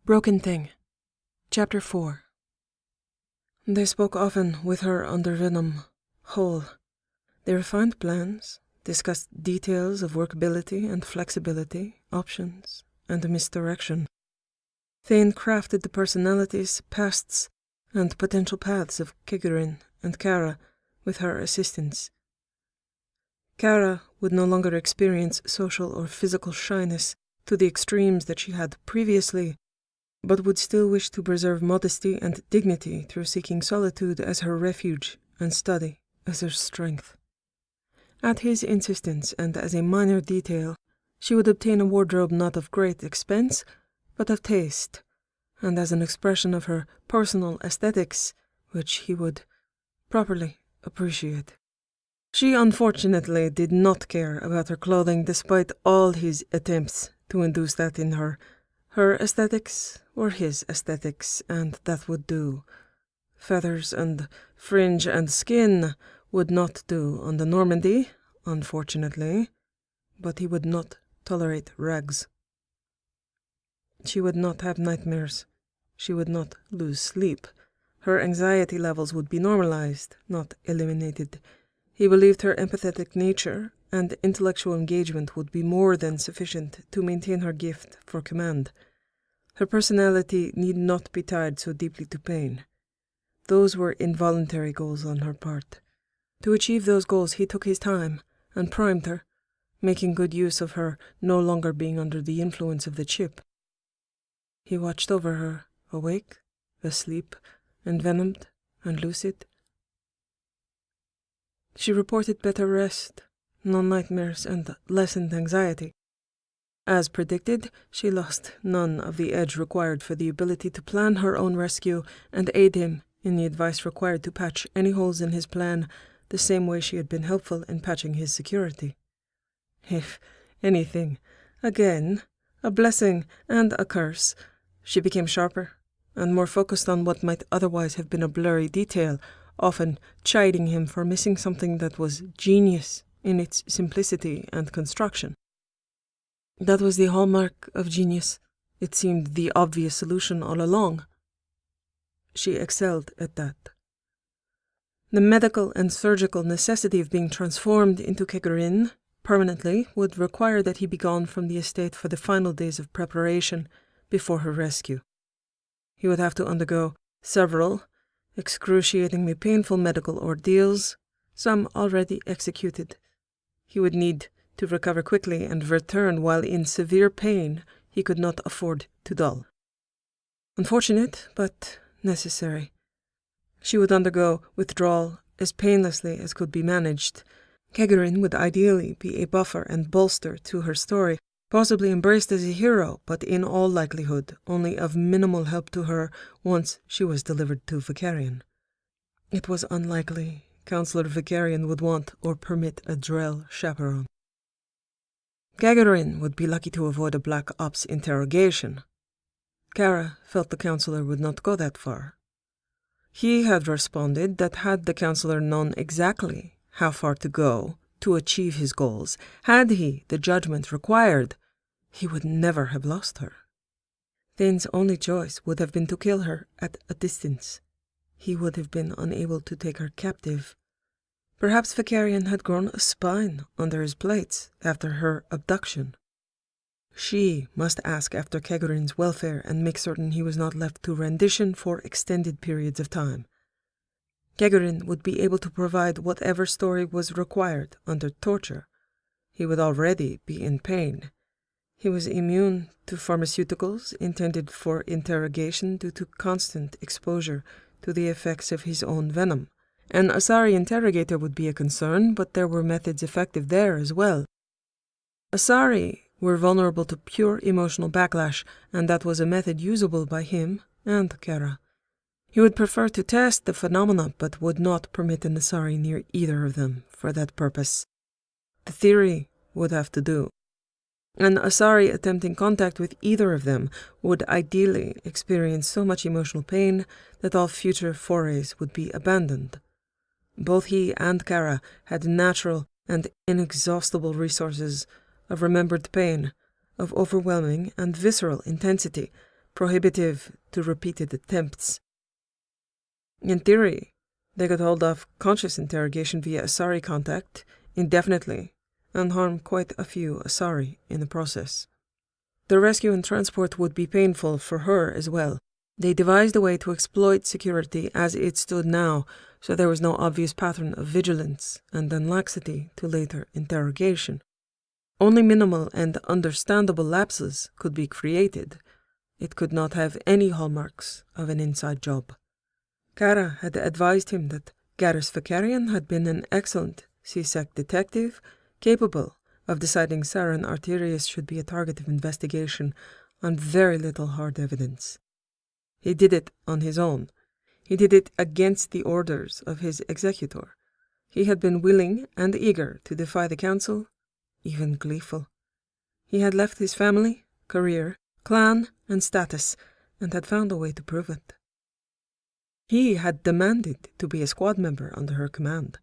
Broken Thing, Chapter 4. They spoke often with her under venom, whole. They refined plans, discussed details of workability and flexibility, options, and misdirection. Thane crafted the personalities, pasts, and potential paths of Kittens and Cara with her assistance. Cara would no longer experience social or physical shyness to the extremes that she had previously, but would still wish to preserve modesty and dignity through seeking solitude as her refuge and study as her strength. At his insistence and as a minor detail, she would obtain a wardrobe not of great expense, but of taste, and as an expression of her personal aesthetics, which he would properly appreciate. She unfortunately did not care about her clothing despite all his attempts to induce that in her. Her aesthetics were his aesthetics, and that would do. Feathers and fringe and skin would not do on the Normandy, unfortunately, but he would not tolerate rags. She would not have nightmares. She would not lose sleep. Her anxiety levels would be normalized, not eliminated. He believed her empathetic nature and intellectual engagement would be more than sufficient to maintain her gift for command. Her personality need not be tied so deeply to pain. Those were involuntary goals on her part. To achieve those goals he took his time and primed her, making good use of her no longer being under the influence of the chip. He watched over her, awake, asleep, envenomed, and lucid. She reported better rest, no nightmares, and lessened anxiety. As predicted, she lost none of the edge required for the ability to plan her own rescue and aid him in the advice required to patch any holes in his plan the same way she had been helpful in patching his security. If anything, again, a blessing and a curse, she became sharper and more focused on what might otherwise have been a blurry detail, often chiding him for missing something that was genius in its simplicity and construction. That was the hallmark of genius. It seemed the obvious solution all along. She excelled at that. The medical and surgical necessity of being transformed into Kittens permanently would require that he be gone from the estate for the final days of preparation before her rescue. He would have to undergo several excruciatingly painful medical ordeals, some already executed. He would need to recover quickly and return while in severe pain he could not afford to dull. Unfortunate, but necessary. She would undergo withdrawal as painlessly as could be managed. Kittens would ideally be a buffer and bolster to her story, possibly embraced as a hero, but in all likelihood only of minimal help to her once she was delivered to Vicarian. It was unlikely Counselor Vicarian would want or permit a Drell chaperone. Kittens would be lucky to avoid a Black Ops interrogation. Cara felt the counselor would not go that far. He had responded that had the counselor known exactly how far to go to achieve his goals, had he the judgment required, he would never have lost her. Thane's only choice would have been to kill her at a distance. He would have been unable to take her captive. Perhaps Vicarian had grown a spine under his plates after her abduction. She must ask after Kittens' welfare and make certain he was not left to rendition for extended periods of time. Kittens would be able to provide whatever story was required under torture. He would already be in pain. He was immune to pharmaceuticals intended for interrogation due to constant exposure to the effects of his own venom. An Asari interrogator would be a concern, but there were methods effective there as well. Asari were vulnerable to pure emotional backlash, and that was a method usable by him and Cara. He would prefer to test the phenomena, but would not permit an Asari near either of them for that purpose. The theory would have to do. An Asari attempting contact with either of them would ideally experience so much emotional pain that all future forays would be abandoned. Both he and Cara had natural and inexhaustible resources of remembered pain, of overwhelming and visceral intensity, prohibitive to repeated attempts. In theory, they could hold off conscious interrogation via Asari contact indefinitely and harm quite a few Asari in the process. The rescue and transport would be painful for her as well. They devised a way to exploit security as it stood now, so there was no obvious pattern of vigilance and then laxity to later interrogation. Only minimal and understandable lapses could be created. It could not have any hallmarks of an inside job. Cara had advised him that Garrus Vakarian had been an excellent CSEC detective, capable of deciding Saren Arterius should be a target of investigation on very little hard evidence. He did it on his own. He did it against the orders of his executor. He had been willing and eager to defy the council, even gleeful. He had left his family, career, clan, and status, and had found a way to prove it. He had demanded to be a squad member under her command.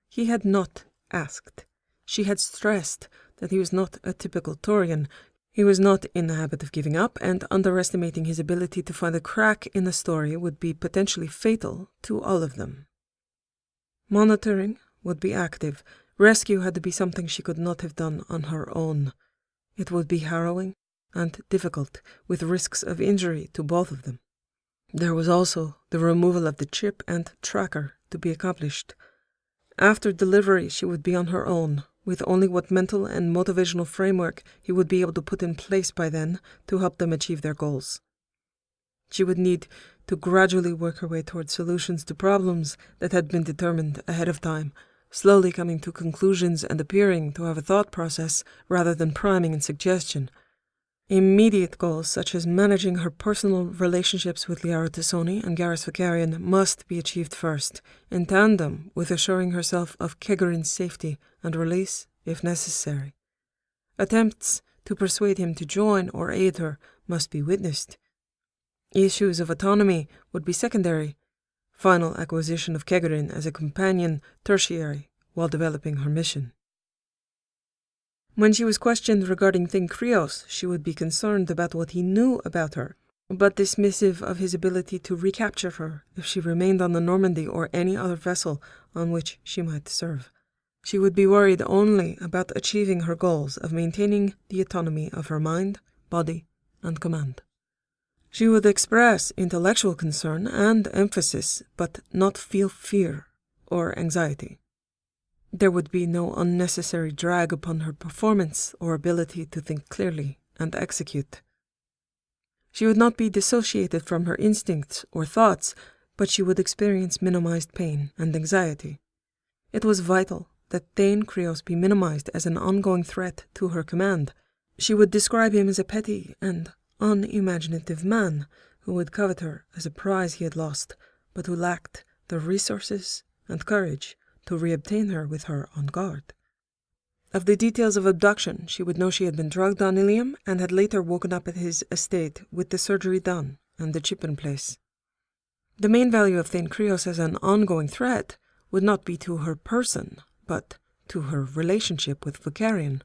He had not asked. She had stressed that he was not a typical Taurian. He was not in the habit of giving up, and underestimating his ability to find a crack in the story would be potentially fatal to all of them. Monitoring would be active. Rescue had to be something she could not have done on her own. It would be harrowing and difficult, with risks of injury to both of them. There was also the removal of the chip and tracker to be accomplished. After delivery, she would be on her own, with only what mental and motivational framework he would be able to put in place by then to help them achieve their goals. She would need to gradually work her way towards solutions to problems that had been determined ahead of time, slowly coming to conclusions and appearing to have a thought process rather than priming and suggestion. Immediate goals such as managing her personal relationships with Liara Tassoni and Garrus Vakarian must be achieved first, in tandem with assuring herself of Kegarin's safety and release if necessary. Attempts to persuade him to join or aid her must be witnessed. Issues of autonomy would be secondary. Final acquisition of Kegarin as a companion tertiary while developing her mission. When she was questioned regarding Thane Krios, she would be concerned about what he knew about her, but dismissive of his ability to recapture her if she remained on the Normandy or any other vessel on which she might serve. She would be worried only about achieving her goals of maintaining the autonomy of her mind, body, and command. She would express intellectual concern and emphasis, but not feel fear or anxiety. There would be no unnecessary drag upon her performance or ability to think clearly and execute. She would not be dissociated from her instincts or thoughts, but she would experience minimized pain and anxiety. It was vital that Thane Krios be minimized as an ongoing threat to her command. She would describe him as a petty and unimaginative man who would covet her as a prize he had lost, but who lacked the resources and courage to reobtain her with her on guard. Of the details of abduction, she would know she had been drugged on Ilium and had later woken up at his estate with the surgery done and the chip in place. The main value of Thane Krios as an ongoing threat would not be to her person, but to her relationship with Vakarian.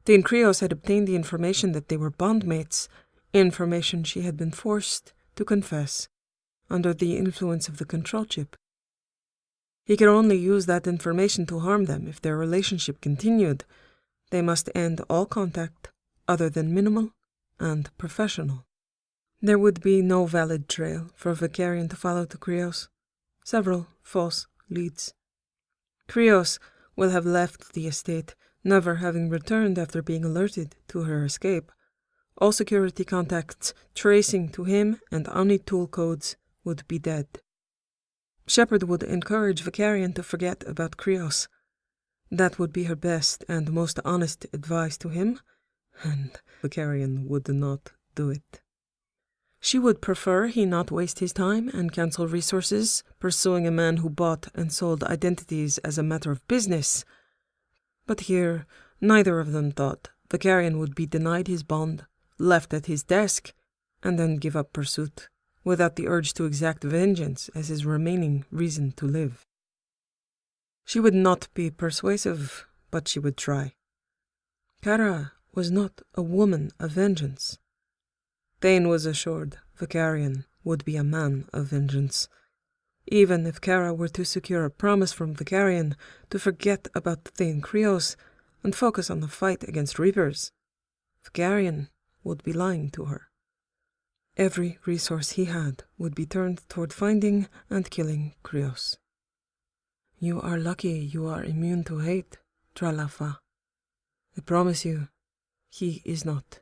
Thane Krios had obtained the information that they were bondmates, information she had been forced to confess under the influence of the control chip. He could only use that information to harm them if their relationship continued. They must end all contact other than minimal and professional. There would be no valid trail for Vakarian to follow to Krios. Several false leads. Krios will have left the estate, never having returned after being alerted to her escape. All security contacts tracing to him and Omni-Tool codes would be dead. Shepard would encourage Vakarian to forget about Krios. That would be her best and most honest advice to him, and Vakarian would not do it. She would prefer he not waste his time and cancel resources pursuing a man who bought and sold identities as a matter of business. But here, neither of them thought Vakarian would be denied his bond, left at his desk, and then give up pursuit, without the urge to exact vengeance as his remaining reason to live. She would not be persuasive, but she would try. Cara was not a woman of vengeance. Thane was assured Vicarian would be a man of vengeance. Even if Cara were to secure a promise from Vicarian to forget about Thane Krios and focus on the fight against Reapers, Vicarian would be lying to her. Every resource he had would be turned toward finding and killing Krios. You are lucky you are immune to hate, Tralafa. I promise you, he is not.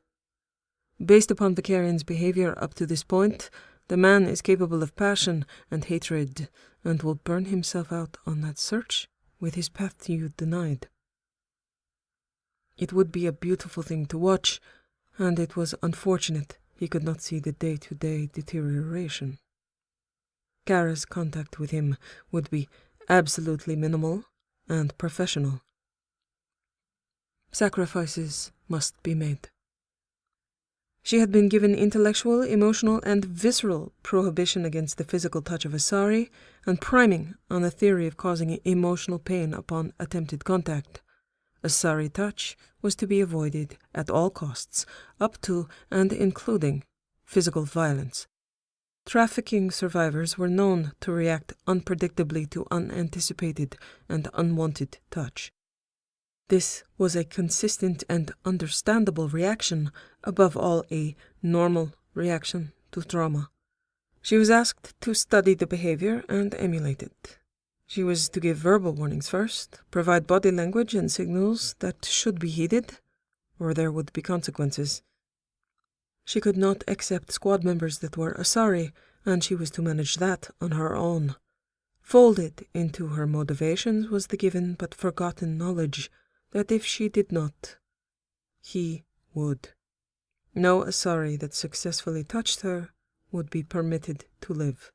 Based upon Vicarian's behavior up to this point, the man is capable of passion and hatred, and will burn himself out on that search with his path to you denied. It would be a beautiful thing to watch, and it was unfortunate he could not see the day-to-day deterioration. Cara's contact with him would be absolutely minimal and professional. Sacrifices must be made. She had been given intellectual, emotional, and visceral prohibition against the physical touch of Asari, and priming on the theory of causing emotional pain upon attempted contact. Asari touch was to be avoided at all costs, up to and including physical violence. Trafficking survivors were known to react unpredictably to unanticipated and unwanted touch. This was a consistent and understandable reaction, above all a normal reaction to trauma. She was asked to study the behavior and emulate it. She was to give verbal warnings first, provide body language and signals that should be heeded, or there would be consequences. She could not accept squad members that were Asari, and she was to manage that on her own. Folded into her motivations was the given but forgotten knowledge that if she did not, he would. No Asari that successfully touched her would be permitted to live.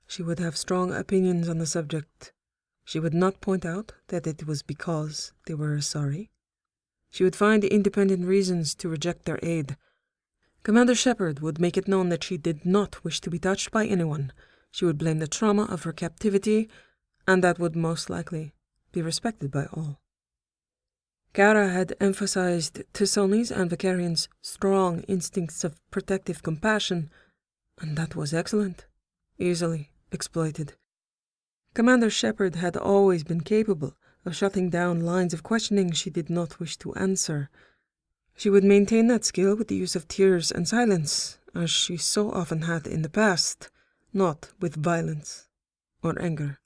She would have strong opinions on the subject. She would not point out that it was because they were Asari. She would find independent reasons to reject their aid. Commander Shepard would make it known that she did not wish to be touched by anyone. She would blame the trauma of her captivity, and that would most likely be respected by all. Cara had emphasized T'Soni's and Vicarian's strong instincts of protective compassion, and that was excellent, easily exploited. Commander Shepard had always been capable of shutting down lines of questioning she did not wish to answer. She would maintain that skill with the use of tears and silence, as she so often had in the past, not with violence or anger.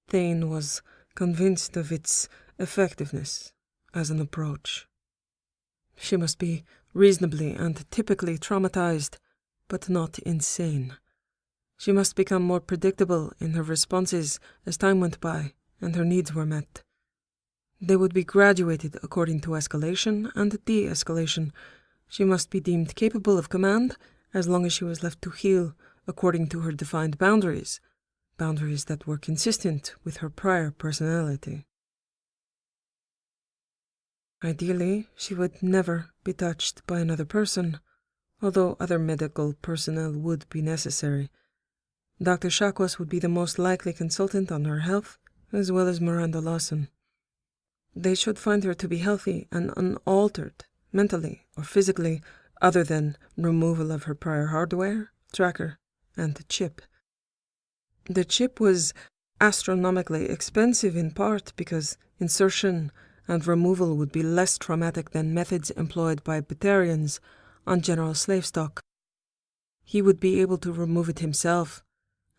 Thane was convinced of its effectiveness as an approach. She must be reasonably and typically traumatized, but not insane. She must become more predictable in her responses as time went by and her needs were met. They would be graduated according to escalation and de-escalation. She must be deemed capable of command as long as she was left to heal according to her defined boundaries that were consistent with her prior personality. Ideally, she would never be touched by another person, although other medical personnel would be necessary. Dr. Shakwas would be the most likely consultant on her health, as well as Miranda Lawson. They should find her to be healthy and unaltered, mentally or physically, other than removal of her prior hardware, tracker, and chip. The chip was astronomically expensive in part because insertion and removal would be less traumatic than methods employed by Batarians on general slave stock. He would be able to remove it himself,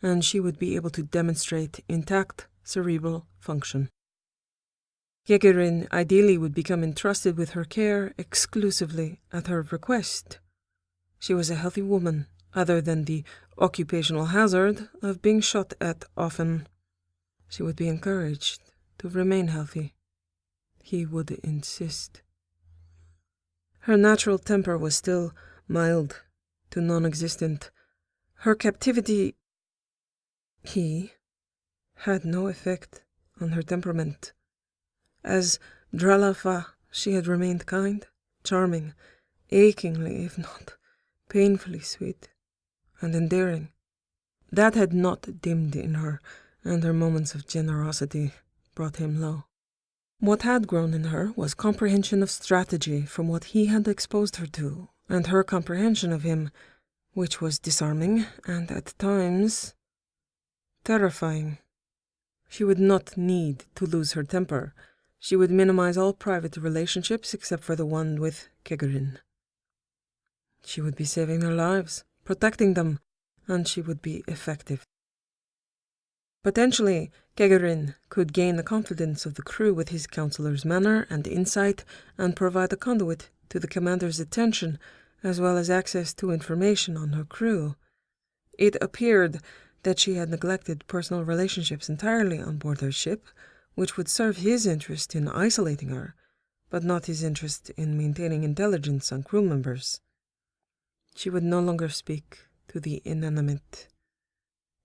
and she would be able to demonstrate intact cerebral function. Yegerin ideally would become entrusted with her care exclusively at her request. She was a healthy woman, other than the occupational hazard of being shot at often. She would be encouraged to remain healthy. He would insist. Her natural temper was still mild to non-existent. Her captivity, he, had no effect on her temperament. As Dralafa, she had remained kind, charming, achingly, if not painfully sweet, and endearing. That had not dimmed in her, and her moments of generosity brought him low. What had grown in her was comprehension of strategy from what he had exposed her to, and her comprehension of him which was disarming and at times terrifying. She would not need to lose her temper. She would minimize all private relationships except for the one with Kegarin. She would be saving their lives, protecting them, and she would be effective. Potentially, Kegarin could gain the confidence of the crew with his counselor's manner and insight and provide a conduit to the commander's attention, as well as access to information on her crew. It appeared that she had neglected personal relationships entirely on board her ship, which would serve his interest in isolating her, but not his interest in maintaining intelligence on crew members. She would no longer speak to the inanimate.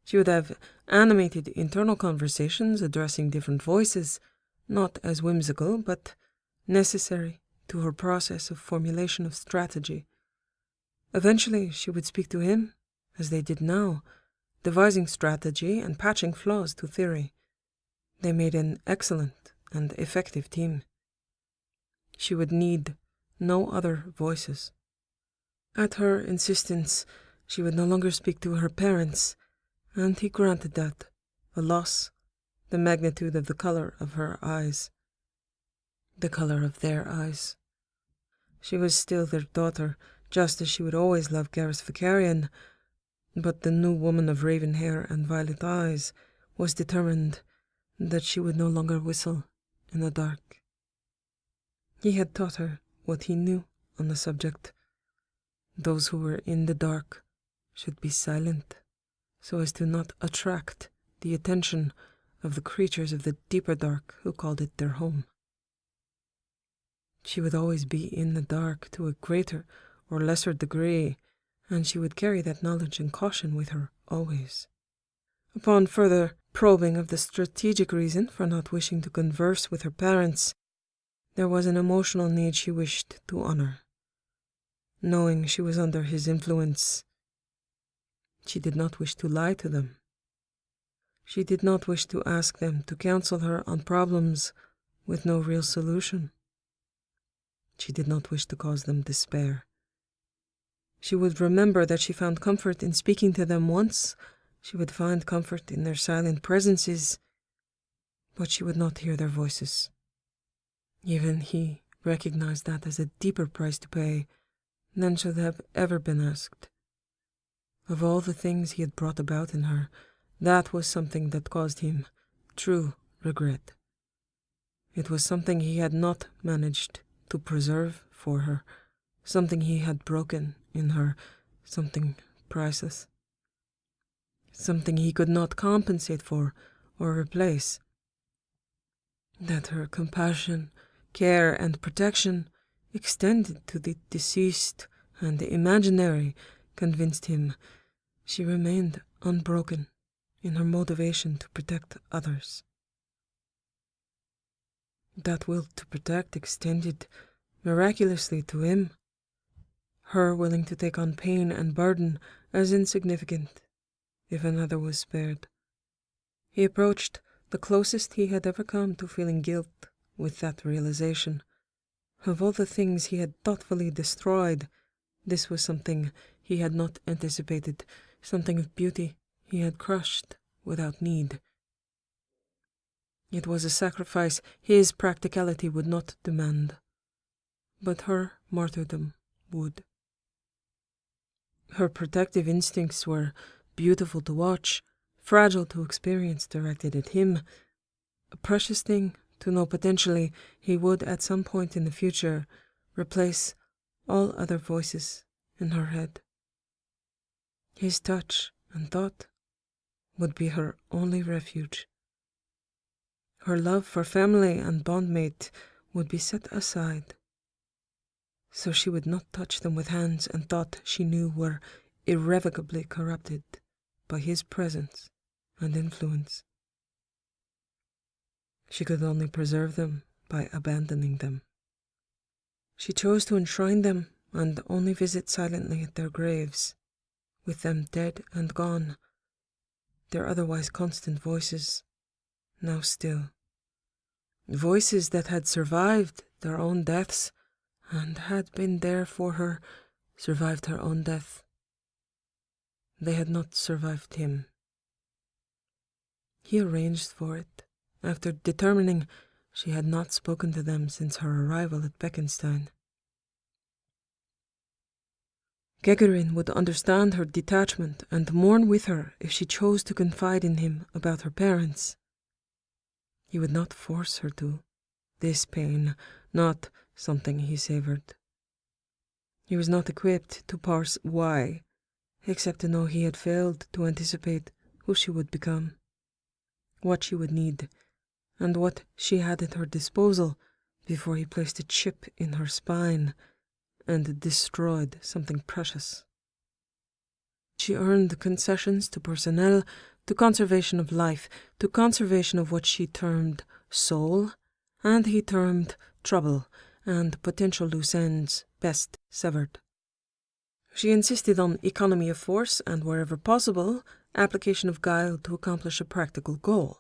She would have animated internal conversations addressing different voices, not as whimsical, but necessary to her process of formulation of strategy. Eventually, she would speak to him, as they did now, devising strategy and patching flaws to theory. They made an excellent and effective team. She would need no other voices. At her insistence, she would no longer speak to her parents, and he granted that, a loss, the magnitude of the color of her eyes. The color of their eyes. She was still their daughter, just as she would always love Gareth Vicarian, but the new woman of raven hair and violet eyes was determined that she would no longer whistle in the dark. He had taught her what he knew on the subject. Those who were in the dark should be silent, so as to not attract the attention of the creatures of the deeper dark who called it their home. She would always be in the dark to a greater or lesser degree, and she would carry that knowledge and caution with her always. Upon further probing of the strategic reason for not wishing to converse with her parents, there was an emotional need she wished to honor. Knowing she was under his influence, she did not wish to lie to them. She did not wish to ask them to counsel her on problems with no real solution. She did not wish to cause them despair. She would remember that she found comfort in speaking to them once. She would find comfort in their silent presences, but she would not hear their voices. Even he recognized that as a deeper price to pay than should have ever been asked. Of all the things he had brought about in her, that was something that caused him true regret. It was something he had not managed to preserve for her, something he had broken in her, something priceless, something he could not compensate for or replace. That her compassion, care, and protection extended to the deceased and the imaginary convinced him she remained unbroken in her motivation to protect others. That will to protect extended miraculously to him, her willing to take on pain and burden as insignificant if another was spared. He approached the closest he had ever come to feeling guilt with that realization. Of all the things he had thoughtfully destroyed, this was something he had not anticipated, something of beauty he had crushed without need. It was a sacrifice his practicality would not demand, but her martyrdom would. Her protective instincts were beautiful to watch, fragile to experience directed at him, a precious thing to know potentially he would at some point in the future replace all other voices in her head. His touch and thought would be her only refuge. Her love for family and bondmate would be set aside, so she would not touch them with hands and thought she knew were irrevocably corrupted by his presence and influence. She could only preserve them by abandoning them. She chose to enshrine them and only visit silently at their graves, with them dead and gone, their otherwise constant voices, now still. Voices that had survived their own deaths and had been there for her, survived her own death, They had not survived him. He arranged for it, after determining she had not spoken to them since her arrival at Beckenstein. Gagarin would understand her detachment and mourn with her if she chose to confide in him about her parents. He would not force her to. This pain, not something he savored. He was not equipped to parse why, except to know he had failed to anticipate who she would become, what she would need, and what she had at her disposal before he placed a chip in her spine and destroyed something precious. She earned concessions to personnel, to conservation of life, to conservation of what she termed soul, and he termed trouble and potential loose ends best severed. She insisted on economy of force and, wherever possible, application of guile to accomplish a practical goal.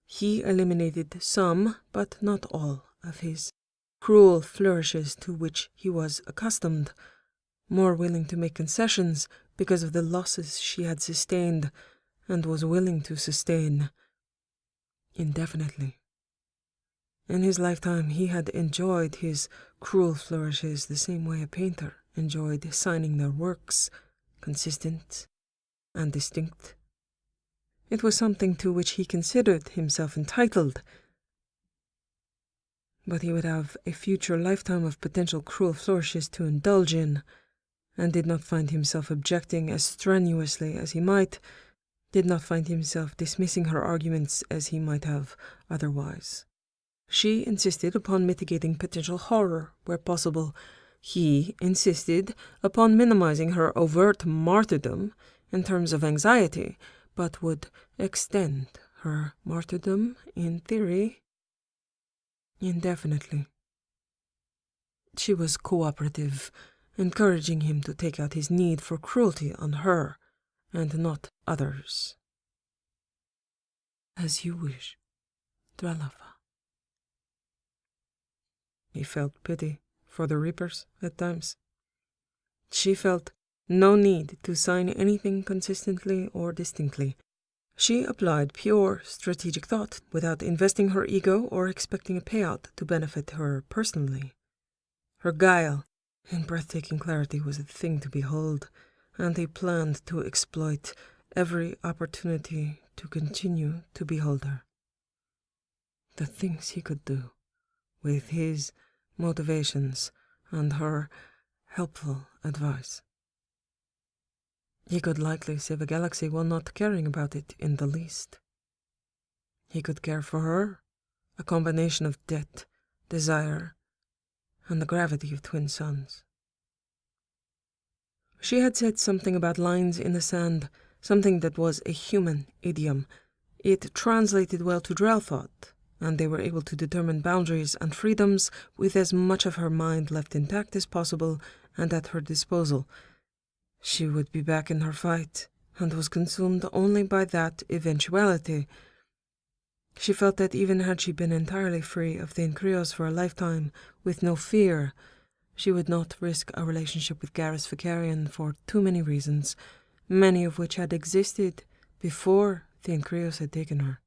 He eliminated some, but not all, of his cruel flourishes to which he was accustomed, more willing to make concessions because of the losses she had sustained and was willing to sustain indefinitely. In his lifetime he had enjoyed his cruel flourishes the same way a painter enjoyed signing their works, consistent and distinct. It was something to which he considered himself entitled, but he would have a future lifetime of potential cruel flourishes to indulge in, and did not find himself objecting as strenuously as he might, did not find himself dismissing her arguments as he might have otherwise. She insisted upon mitigating potential horror where possible. He insisted upon minimizing her overt martyrdom in terms of anxiety, but would extend her martyrdom, in theory, indefinitely. She was cooperative, encouraging him to take out his need for cruelty on her and not others. As you wish, Dralafa. He felt pity for the Reapers at times. She felt no need to sign anything consistently or distinctly. She applied pure strategic thought without investing her ego or expecting a payout to benefit her personally. Her guile in breathtaking clarity was a thing to behold, and he planned to exploit every opportunity to continue to behold her. The things he could do with his motivations and her helpful advice. He could likely save a galaxy while not caring about it in the least. He could care for her, a combination of debt, desire, and the gravity of twin suns. She had said something about lines in the sand, something that was a human idiom. It translated well to Drell thought, and they were able to determine boundaries and freedoms with as much of her mind left intact as possible and at her disposal. She would be back in her fight, and was consumed only by that eventuality. She felt that even had she been entirely free of Thane Krios for a lifetime, with no fear, she would not risk a relationship with Garrus Vicarian for too many reasons, many of which had existed before Thane Krios had taken her.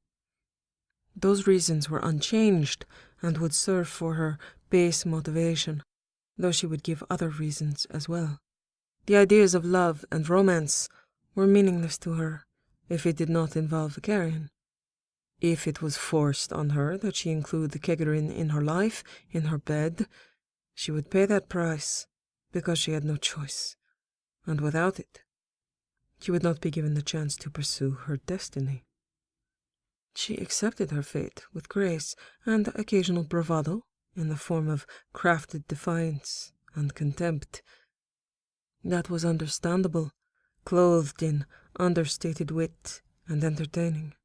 Those reasons were unchanged and would serve for her base motivation, though she would give other reasons as well. The ideas of love and romance were meaningless to her if it did not involve Vicarian. If it was forced on her that she include the Kegarin in her life, in her bed, she would pay that price because she had no choice, and without it, she would not be given the chance to pursue her destiny. She accepted her fate with grace and occasional bravado in the form of crafted defiance and contempt. That was understandable, clothed in understated wit and entertaining.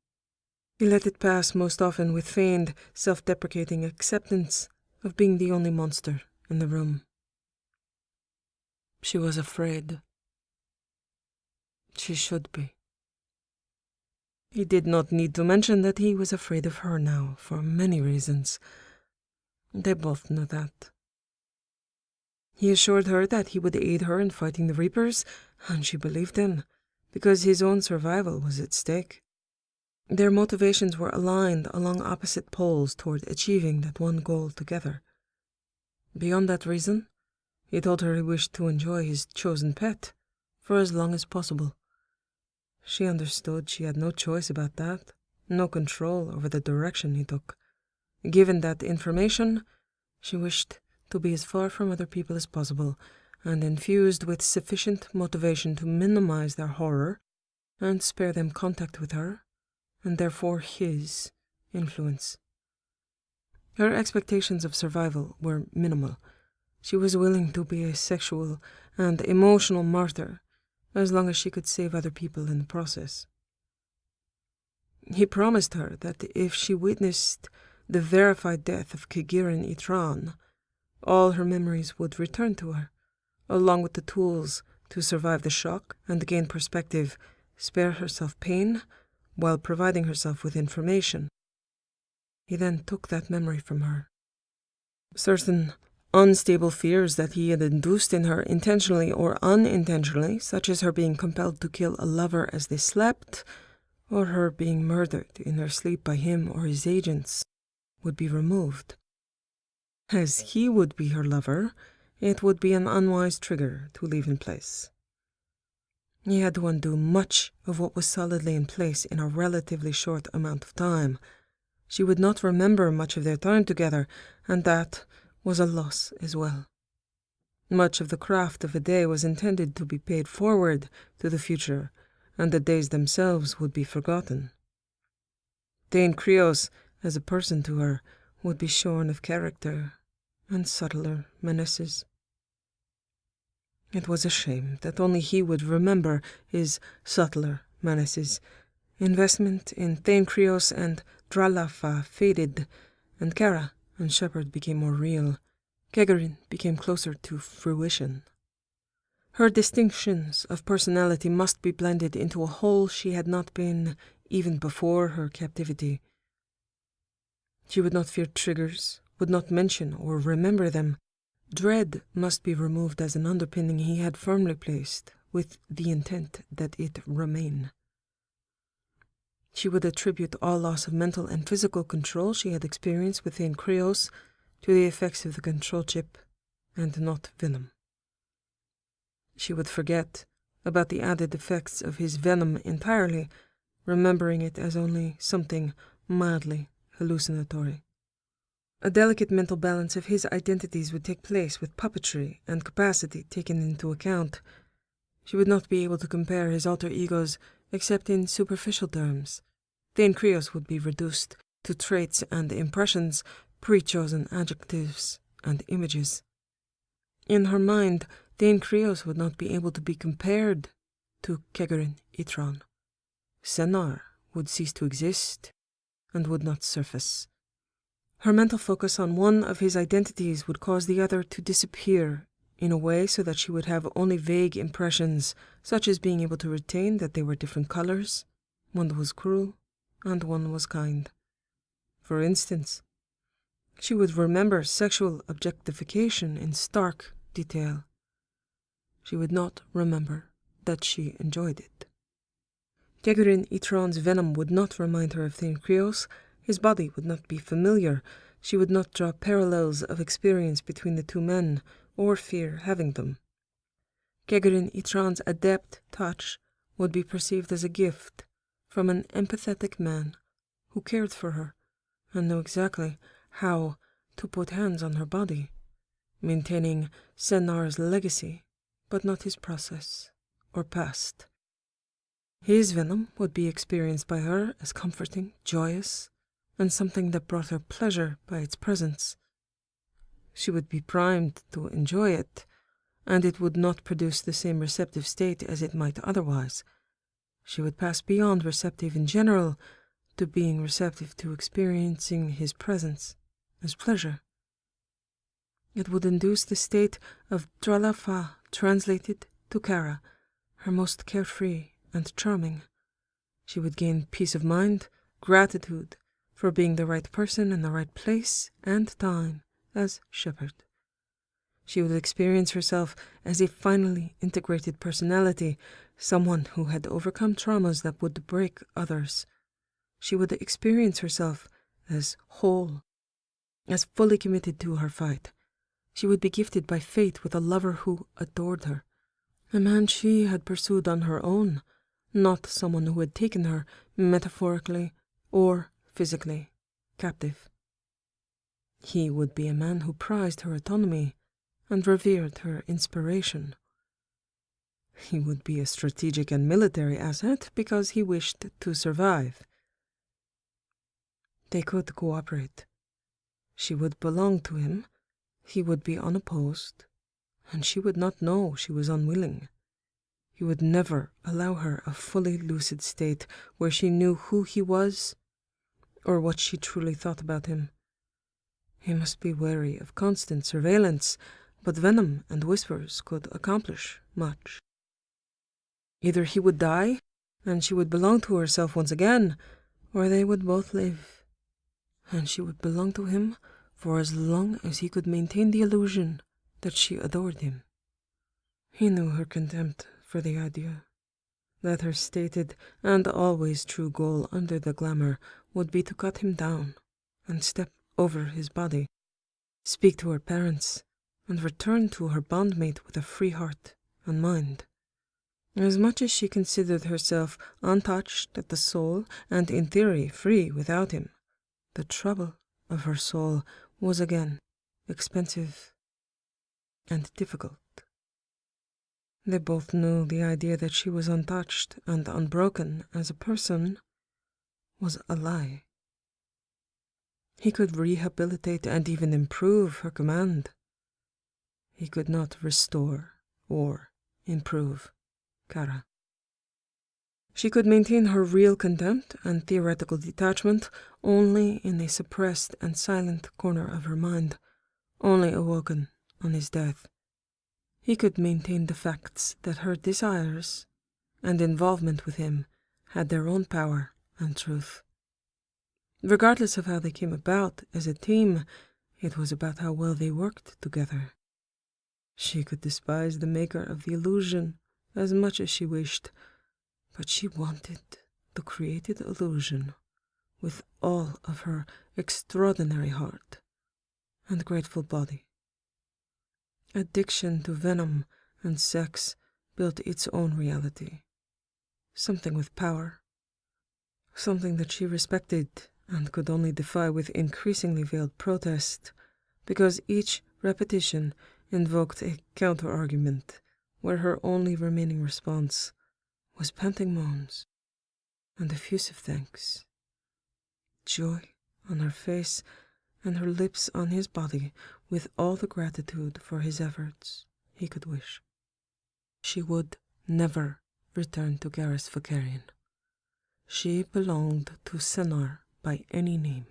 He let it pass most often with feigned, self-deprecating acceptance of being the only monster in the room. She was afraid. She should be. He did not need to mention that he was afraid of her now, for many reasons. They both knew that. He assured her that he would aid her in fighting the Reapers, and she believed him. because his own survival was at stake. Their motivations were aligned along opposite poles toward achieving that one goal together. Beyond that reason, he told her he wished to enjoy his chosen pet for as long as possible. She understood she had no choice about that, no control over the direction he took. Given that information, she wished to be as far from other people as possible, and infused with sufficient motivation to minimize their horror and spare them contact with her, and therefore his influence. Her expectations of survival were minimal. She was willing to be a sexual and emotional martyr as long as she could save other people in the process. He promised her that if she witnessed the verified death of Kittens and Broken Things, all her memories would return to her, along with the tools to survive the shock and gain perspective, spare herself pain, while providing herself with information. He then took that memory from her. Certain unstable fears that he had induced in her intentionally or unintentionally, such as her being compelled to kill a lover as they slept, or her being murdered in her sleep by him or his agents, would be removed. As he would be her lover, it would be an unwise trigger to leave in place. He had to undo much of what was solidly in place in a relatively short amount of time. She would not remember much of their time together, and that was a loss as well. Much of the craft of a day was intended to be paid forward to the future, and the days themselves would be forgotten. Thane Krios, as a person to her, would be shorn of character and subtler menaces. It was a shame that only he would remember his subtler menaces. Investment in Thane Krios and Dralafa faded, and Cara and Shepard became more real. Kegarin became closer to fruition. Her distinctions of personality must be blended into a whole she had not been even before her captivity. She would not fear triggers, would not mention or remember them. Dread must be removed as an underpinning he had firmly placed, with the intent that it remain. She would attribute all loss of mental and physical control she had experienced with Thane Krios to the effects of the control chip, and not venom. She would forget about the added effects of his venom entirely, remembering it as only something mildly hallucinatory. A delicate mental balance of his identities would take place with puppetry and capacity taken into account. She would not be able to compare his alter egos except in superficial terms. Thane Krios would be reduced to traits and impressions, pre-chosen adjectives and images. In her mind, Thane Krios would not be able to be compared to Kittens and Broken Things. Senar would cease to exist and would not surface. Her mental focus on one of his identities would cause the other to disappear in a way so that she would have only vague impressions, such as being able to retain that they were different colors. One was cruel and one was kind. For instance, she would remember sexual objectification in stark detail. She would not remember that she enjoyed it. Kittens and Broken's venom would not remind her of Thane Krios. His body would not be familiar. She would not draw parallels of experience between the two men, or fear having them. Kittens and Broken's adept touch would be perceived as a gift from an empathetic man who cared for her and knew exactly how to put hands on her body, maintaining Senar's legacy, but not his process or past. His venom would be experienced by her as comforting, joyous, and something that brought her pleasure by its presence. She would be primed to enjoy it, and it would not produce the same receptive state as it might otherwise. She would pass beyond receptive in general to being receptive to experiencing his presence as pleasure. It would induce the state of Dralafa translated to Cara, her most carefree and charming. She would gain peace of mind, gratitude for being the right person in the right place and time as Shepard. She would experience herself as a finally integrated personality, someone who had overcome traumas that would break others. She would experience herself as whole, as fully committed to her fight. She would be gifted by fate with a lover who adored her, a man she had pursued on her own, not someone who had taken her, metaphorically or physically, captive. He would be a man who prized her autonomy and revered her inspiration. He would be a strategic and military asset because he wished to survive. They could cooperate. She would belong to him, he would be unopposed, and she would not know she was unwilling. He would never allow her a fully lucid state where she knew who he was or what she truly thought about him. He must be wary of constant surveillance, but venom and whispers could accomplish much. Either he would die, and she would belong to herself once again, or they would both live, and she would belong to him for as long as he could maintain the illusion that she adored him. He knew her contempt for the idea, that her stated and always true goal under the glamour would be to cut him down and step over his body, speak to her parents, and return to her bondmate with a free heart and mind. As much as she considered herself untouched at the soul and in theory free without him, the trouble of her soul was again expensive and difficult. They both knew the idea that she was untouched and unbroken as a person was a lie. He could rehabilitate and even improve her command. He could not restore or improve Cara. She could maintain her real contempt and theoretical detachment only in a suppressed and silent corner of her mind, only awoken on his death. He could maintain the facts that her desires and involvement with him had their own power and truth. Regardless of how they came about as a team, it was about how well they worked together. She could despise the maker of the illusion as much as she wished, but she wanted the created illusion with all of her extraordinary heart and grateful body. Addiction to venom and sex built its own reality, something with power, something that she respected and could only defy with increasingly veiled protest, because each repetition invoked a counter-argument where her only remaining response was panting moans and effusive thanks, joy on her face and her lips on his body with all the gratitude for his efforts he could wish. She would never return to Garrus Vakarian. She belonged to Senar by any name,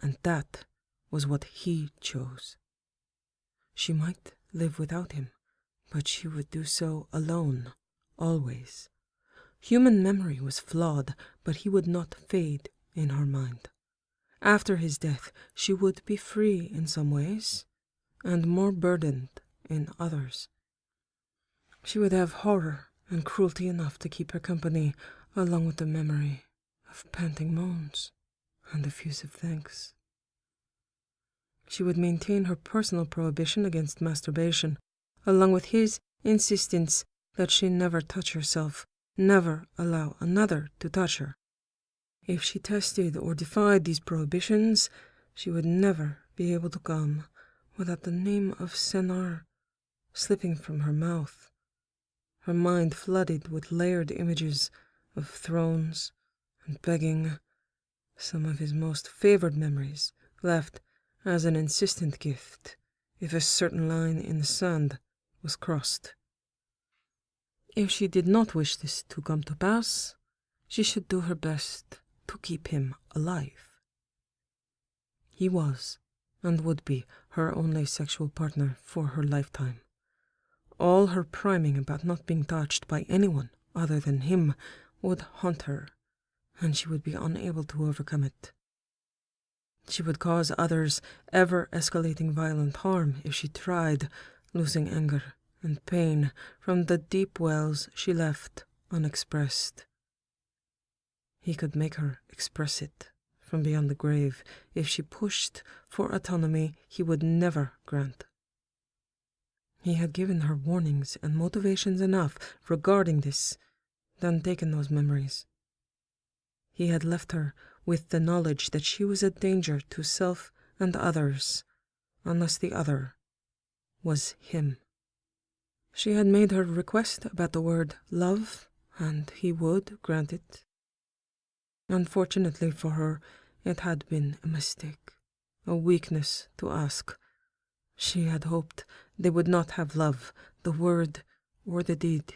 and that was what he chose. She might live without him, but she would do so alone, always. Human memory was flawed, but he would not fade in her mind. After his death, she would be free in some ways, and more burdened in others. She would have horror and cruelty enough to keep her company, along with the memory of panting moans and effusive thanks. She would maintain her personal prohibition against masturbation, along with his insistence that she never touch herself, never allow another to touch her. If she tested or defied these prohibitions, she would never be able to come without the name of Senar slipping from her mouth, her mind flooded with layered images of thrones and begging, some of his most favored memories left as an insistent gift if a certain line in the sand was crossed. If she did not wish this to come to pass, she should do her best to keep him alive. He was and would be her only sexual partner for her lifetime. All her priming about not being touched by anyone other than him would haunt her, and she would be unable to overcome it. She would cause others ever-escalating violent harm if she tried, losing anger and pain from the deep wells she left unexpressed. He could make her express it from beyond the grave if she pushed for autonomy he would never grant. He had given her warnings and motivations enough regarding this, then taken those memories. He had left her with the knowledge that she was a danger to self and others, unless the other was him. She had made her request about the word love, and he would grant it. Unfortunately for her, it had been a mistake, a weakness to ask. She had hoped they would not have love, the word or the deed.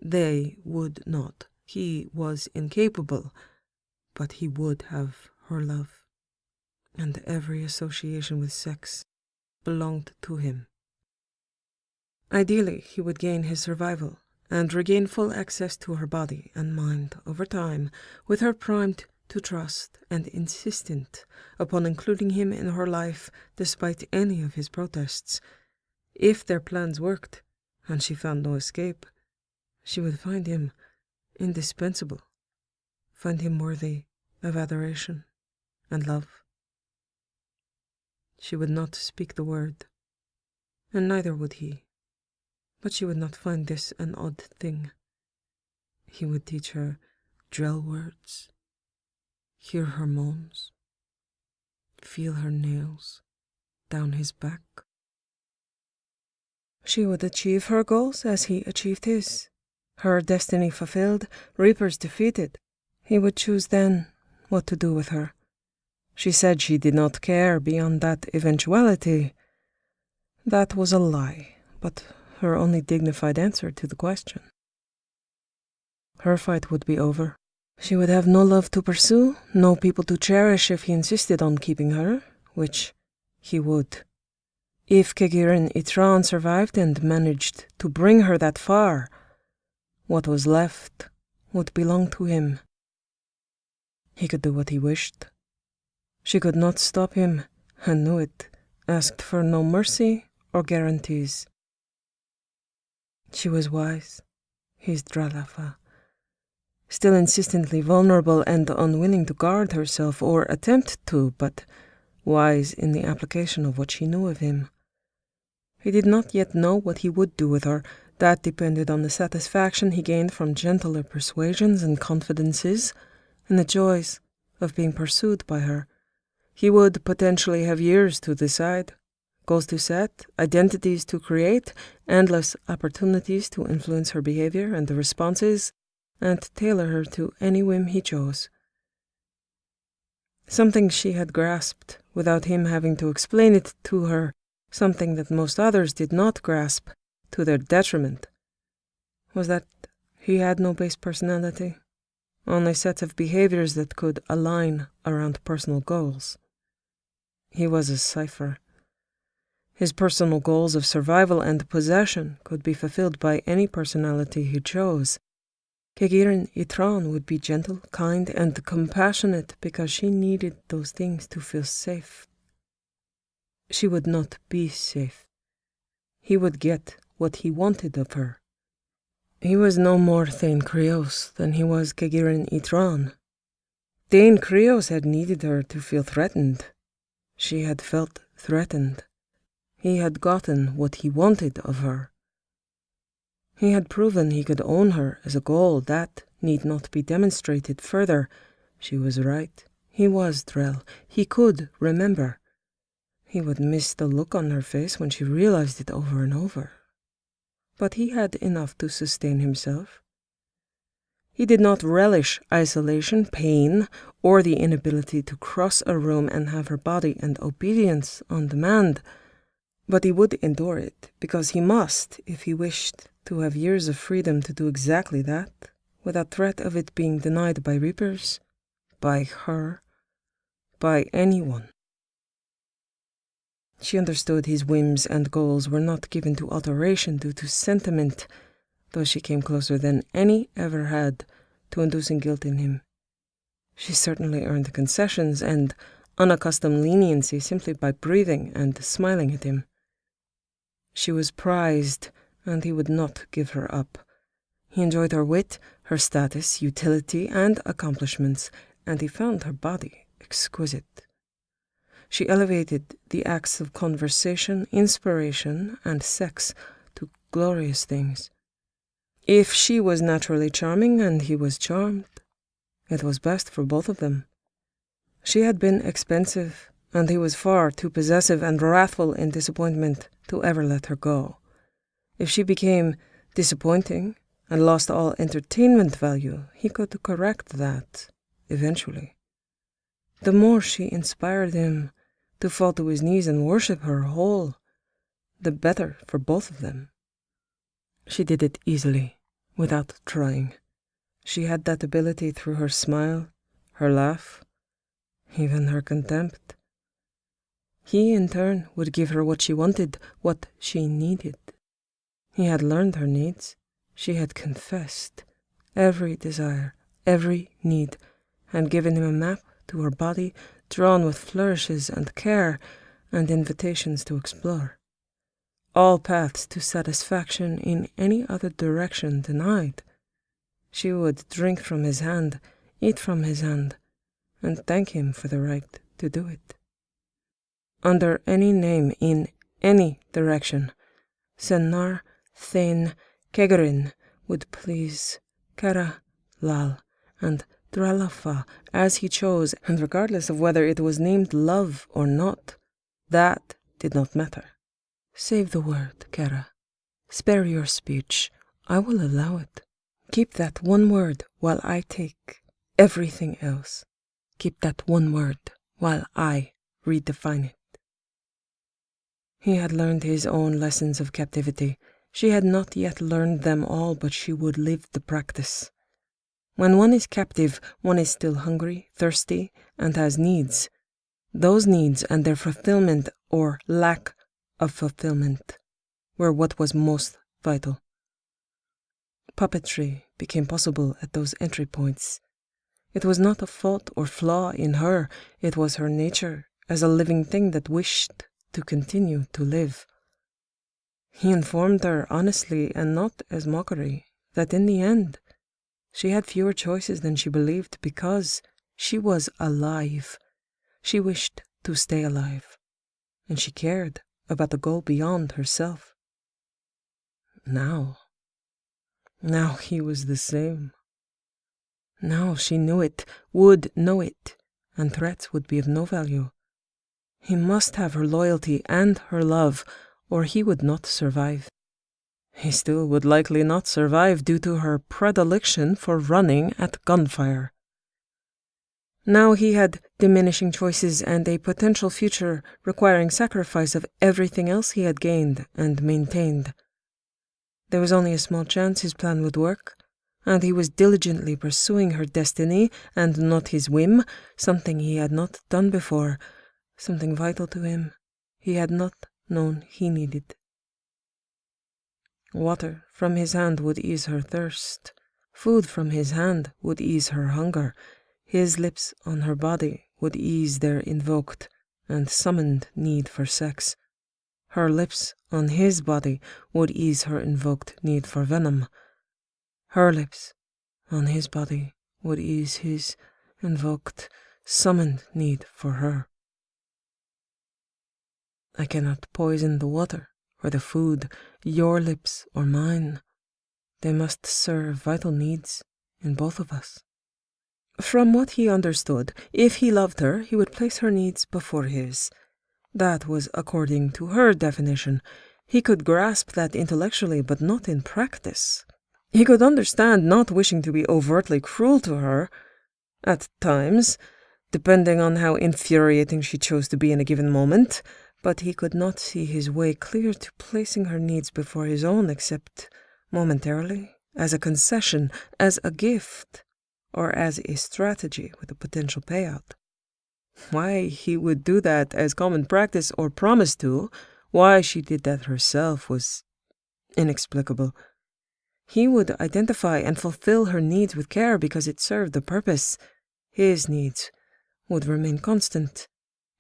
They would not. He was incapable, but he would have her love, and every association with sex belonged to him. Ideally, he would gain his survival and regain full access to her body and mind over time, with her primed to trust and insistent upon including him in her life despite any of his protests. If their plans worked, and she found no escape, she would find him indispensable, find him worthy of adoration and love. She would not speak the word, and neither would he, but she would not find this an odd thing. He would teach her drill words, hear her moans, feel her nails down his back. She would achieve her goals as he achieved his. Her destiny fulfilled, reapers defeated. He would choose then what to do with her. She said she did not care beyond that eventuality. That was a lie, but her only dignified answer to the question. Her fight would be over. She would have no love to pursue, no people to cherish if he insisted on keeping her, which he would. If Kittens Itran survived and managed to bring her that far, what was left would belong to him. He could do what he wished. She could not stop him, and knew it, asked for no mercy or guarantees. She was wise, his Dralafa, still insistently vulnerable and unwilling to guard herself or attempt to, but wise in the application of what she knew of him. He did not yet know what he would do with her. That depended on the satisfaction he gained from gentler persuasions and confidences, and the joys of being pursued by her. He would potentially have years to decide, goals to set, identities to create, endless opportunities to influence her behavior and the responses, and tailor her to any whim he chose. Something she had grasped without him having to explain it to her, something that most others did not grasp, to their detriment, was that he had no base personality, only sets of behaviors that could align around personal goals. He was a cipher. His personal goals of survival and possession could be fulfilled by any personality he chose. Kittens Itran would be gentle, kind, and compassionate because she needed those things to feel safe. She would not be safe. He would get what he wanted of her. He was no more Thane Krios than he was Kittens Itran. Thane Krios had needed her to feel threatened. She had felt threatened. He had gotten what he wanted of her. He had proven he could own her as a goal that need not be demonstrated further. She was right. He was Drell. He could remember. He would miss the look on her face when she realized it over and over. But he had enough to sustain himself. He did not relish isolation, pain, or the inability to cross a room and have her body and obedience on demand. But he would endure it, because he must, if he wished to have years of freedom to do exactly that, without threat of it being denied by reapers, by her, by anyone. She understood his whims and goals were not given to alteration due to sentiment, though she came closer than any ever had to inducing guilt in him. She certainly earned concessions and unaccustomed leniency simply by breathing and smiling at him. She was prized, and he would not give her up. He enjoyed her wit, her status, utility, and accomplishments, and he found her body exquisite. She elevated the acts of conversation, inspiration, and sex to glorious things. If she was naturally charming and he was charmed, it was best for both of them. She had been expensive, and he was far too possessive and wrathful in disappointment to ever let her go. If she became disappointing and lost all entertainment value, he could correct that eventually. The more she inspired him to fall to his knees and worship her whole, the better for both of them. She did it easily, without trying. She had that ability through her smile, her laugh, even her contempt. He, in turn, would give her what she wanted, what she needed. He had learned her needs. She had confessed every desire, every need, and given him a map to her body drawn with flourishes and care and invitations to explore. All paths to satisfaction in any other direction denied. She would drink from his hand, eat from his hand, and thank him for the right to do it. Under any name, in any direction, Sennar, Thane, Kegarin would please, Cara, Lal, and Dralafa as he chose, and regardless of whether it was named love or not, that did not matter. Save the word, Cara. Spare your speech. I will allow it. Keep that one word while I take everything else. Keep that one word while I redefine it. He had learned his own lessons of captivity. She had not yet learned them all, but she would live the practice. When one is captive, one is still hungry, thirsty, and has needs. Those needs and their fulfillment or lack of fulfillment were what was most vital. Puppetry became possible at those entry points. It was not a fault or flaw in her, it was her nature as a living thing that wished to continue to live. He informed her honestly and not as mockery that in the end she had fewer choices than she believed because she was alive. She wished to stay alive, and she cared about the goal beyond herself. Now he was the same. Now she knew it, would know it, and threats would be of no value. He must have her loyalty and her love, or he would not survive. He still would likely not survive due to her predilection for running at gunfire. Now he had diminishing choices and a potential future requiring sacrifice of everything else he had gained and maintained. There was only a small chance his plan would work, and he was diligently pursuing her destiny and not his whim, something he had not done before, something vital to him he had not known he needed. Water from his hand would ease her thirst. Food from his hand would ease her hunger. His lips on her body would ease their invoked and summoned need for sex. Her lips on his body would ease her invoked need for venom. Her lips on his body would ease his invoked, summoned need for her. I cannot poison the water or the food, your lips or mine. They must serve vital needs in both of us. From what he understood, if he loved her, he would place her needs before his. That was according to her definition. He could grasp that intellectually, but not in practice. He could understand not wishing to be overtly cruel to her, at times, depending on how infuriating she chose to be in a given moment, but he could not see his way clear to placing her needs before his own except momentarily, as a concession, as a gift, or as a strategy with a potential payout. Why he would do that as common practice or promise to, why she did that herself was inexplicable. He would identify and fulfill her needs with care because it served a purpose. His needs would remain constant,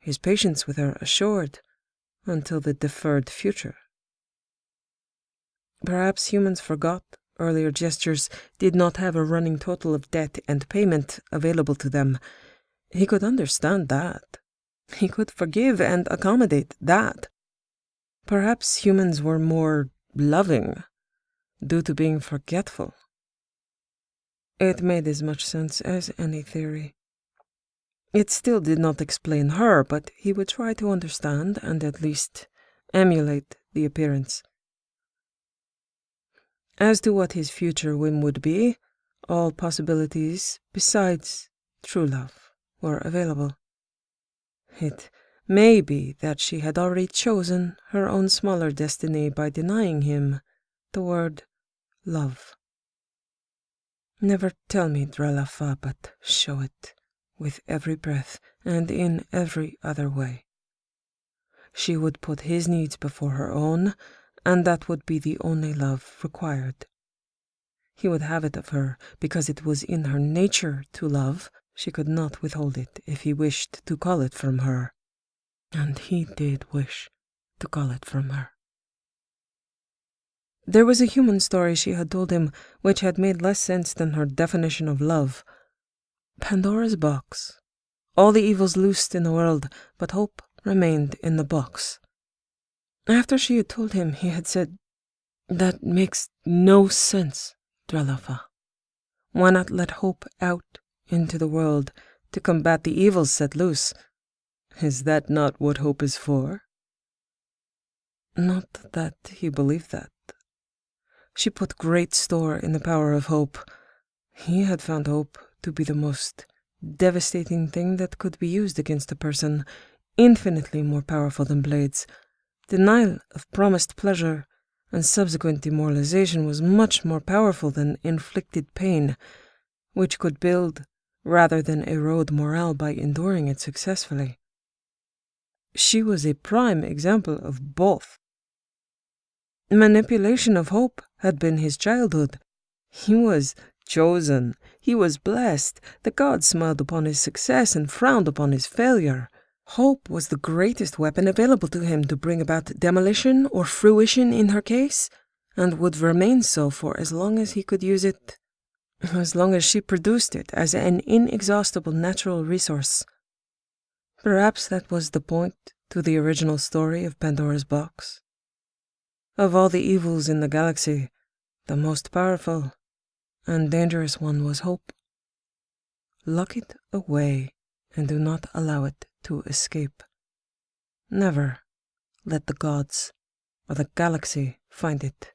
his patience with her assured, until the deferred future Perhaps humans forgot earlier gestures did not have a running total of debt and payment available to them. He could understand that. He could forgive and accommodate that. Perhaps humans were more loving due to being forgetful. It made as much sense as any theory. It still did not explain her, but he would try to understand and at least emulate the appearance. As to what his future whim would be, all possibilities besides true love were available. It may be that she had already chosen her own smaller destiny by denying him the word love. Never tell me, Dralafa, but show it, with every breath and in every other way. She would put his needs before her own, and that would be the only love required. He would have it of her because it was in her nature to love. She could not withhold it if he wished to call it from her. And he did wish to call it from her. There was a human story she had told him which had made less sense than her definition of love. Pandora's box. All the evils loosed in the world, but hope remained in the box. After she had told him, he had said, "That makes no sense, Dralafa. Why not let hope out into the world to combat the evils set loose? Is that not what hope is for?" Not that he believed that. She put great store in the power of hope. He had found hope to be the most devastating thing that could be used against a person, infinitely more powerful than blades. Denial of promised pleasure and subsequent demoralization was much more powerful than inflicted pain, which could build rather than erode morale by enduring it successfully. She was a prime example of both. Manipulation of hope had been his childhood. He was chosen. He was blessed. The gods smiled upon his success and frowned upon his failure. Hope was the greatest weapon available to him to bring about demolition or fruition in her case, and would remain so for as long as he could use it, as long as she produced it as an inexhaustible natural resource. Perhaps that was the point to the original story of Pandora's box. Of all the evils in the galaxy, the most powerful and dangerous one was hope. Lock it away and do not allow it to escape. Never let the gods or the galaxy find it.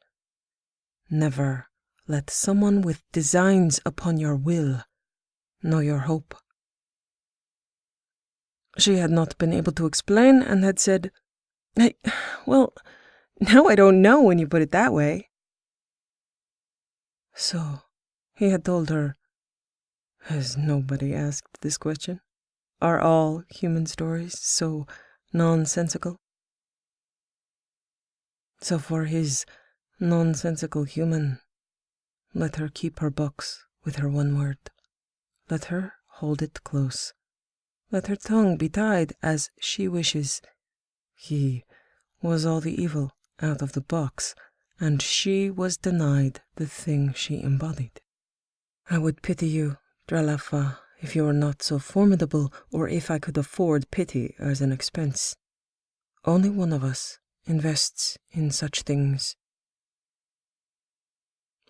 Never let someone with designs upon your will know your hope. She had not been able to explain and had said, well, now I don't know when you put it that way. So, he had told her, has nobody asked this question? Are all human stories so nonsensical? So for his nonsensical human, let her keep her box with her one word. Let her hold it close. Let her tongue be tied as she wishes. He was all the evil out of the box, and she was denied the thing she embodied. I would pity you, Dralafa, if you were not so formidable, or if I could afford pity as an expense. Only one of us invests in such things.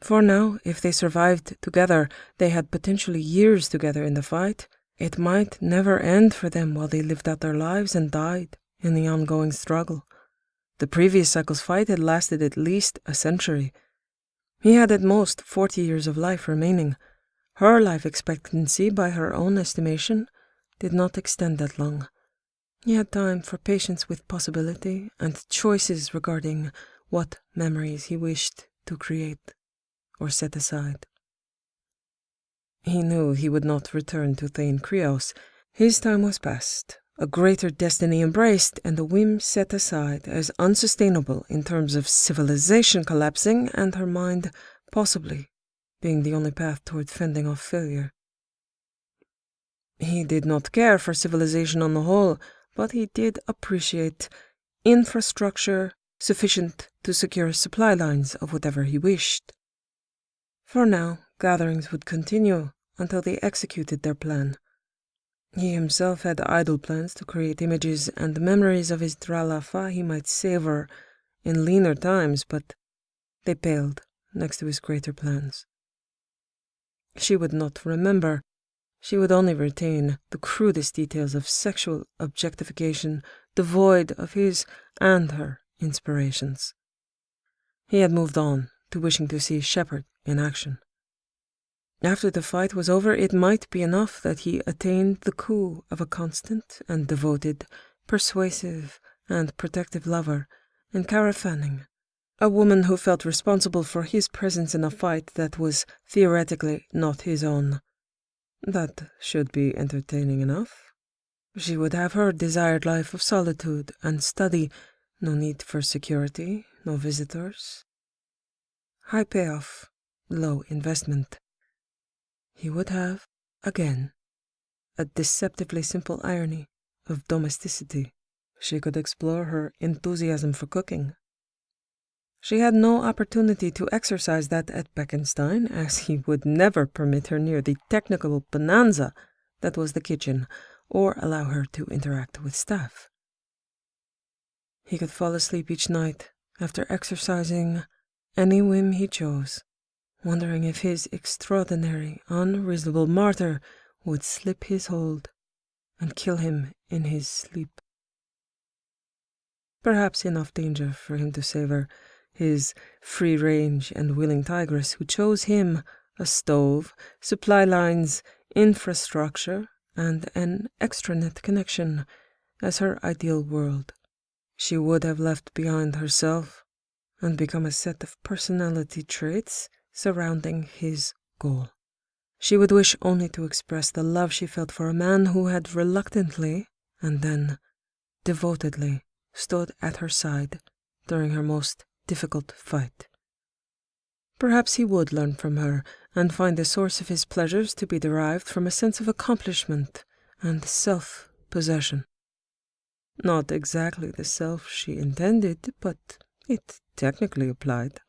For now, if they survived together, they had potentially years together in the fight. It might never end for them while they lived out their lives and died in the ongoing struggle. The previous cycle's fight had lasted at least a century. He had at most 40 years of life remaining. Her life expectancy, by her own estimation, did not extend that long. He had time for patience with possibility and choices regarding what memories he wished to create or set aside. He knew he would not return to Thane Krios. His time was past, a greater destiny embraced, and a whim set aside as unsustainable in terms of civilization collapsing and her mind possibly being the only path toward fending off failure. He did not care for civilization on the whole, but he did appreciate infrastructure sufficient to secure supply lines of whatever he wished. For now, gatherings would continue until they executed their plan. He himself had idle plans to create images and memories of his Dralafa he might savor in leaner times, but they paled next to his greater plans. She would not remember. She would only retain the crudest details of sexual objectification, devoid of his and her inspirations. He had moved on to wishing to see Shepard in action. After the fight was over, it might be enough that he attained the coup of a constant and devoted, persuasive and protective lover in Cara Fanning, a woman who felt responsible for his presence in a fight that was theoretically not his own. That should be entertaining enough. She would have her desired life of solitude and study, no need for security, no visitors. High payoff, low investment. He would have, again, a deceptively simple irony of domesticity. She could explore her enthusiasm for cooking. She had no opportunity to exercise that at Beckenstein, as he would never permit her near the technical bonanza that was the kitchen, or allow her to interact with staff. He could fall asleep each night after exercising any whim he chose, wondering if his extraordinary, unreasonable martyr would slip his hold and kill him in his sleep. Perhaps enough danger for him to savor his free-range and willing tigress who chose him, a stove, supply lines, infrastructure, and an extranet connection as her ideal world. She would have left behind herself and become a set of personality traits surrounding his goal. She would wish only to express the love she felt for a man who had reluctantly and then devotedly stood at her side during her most difficult fight. Perhaps he would learn from her and find the source of his pleasures to be derived from a sense of accomplishment and self-possession. Not exactly the self she intended, but it technically applied.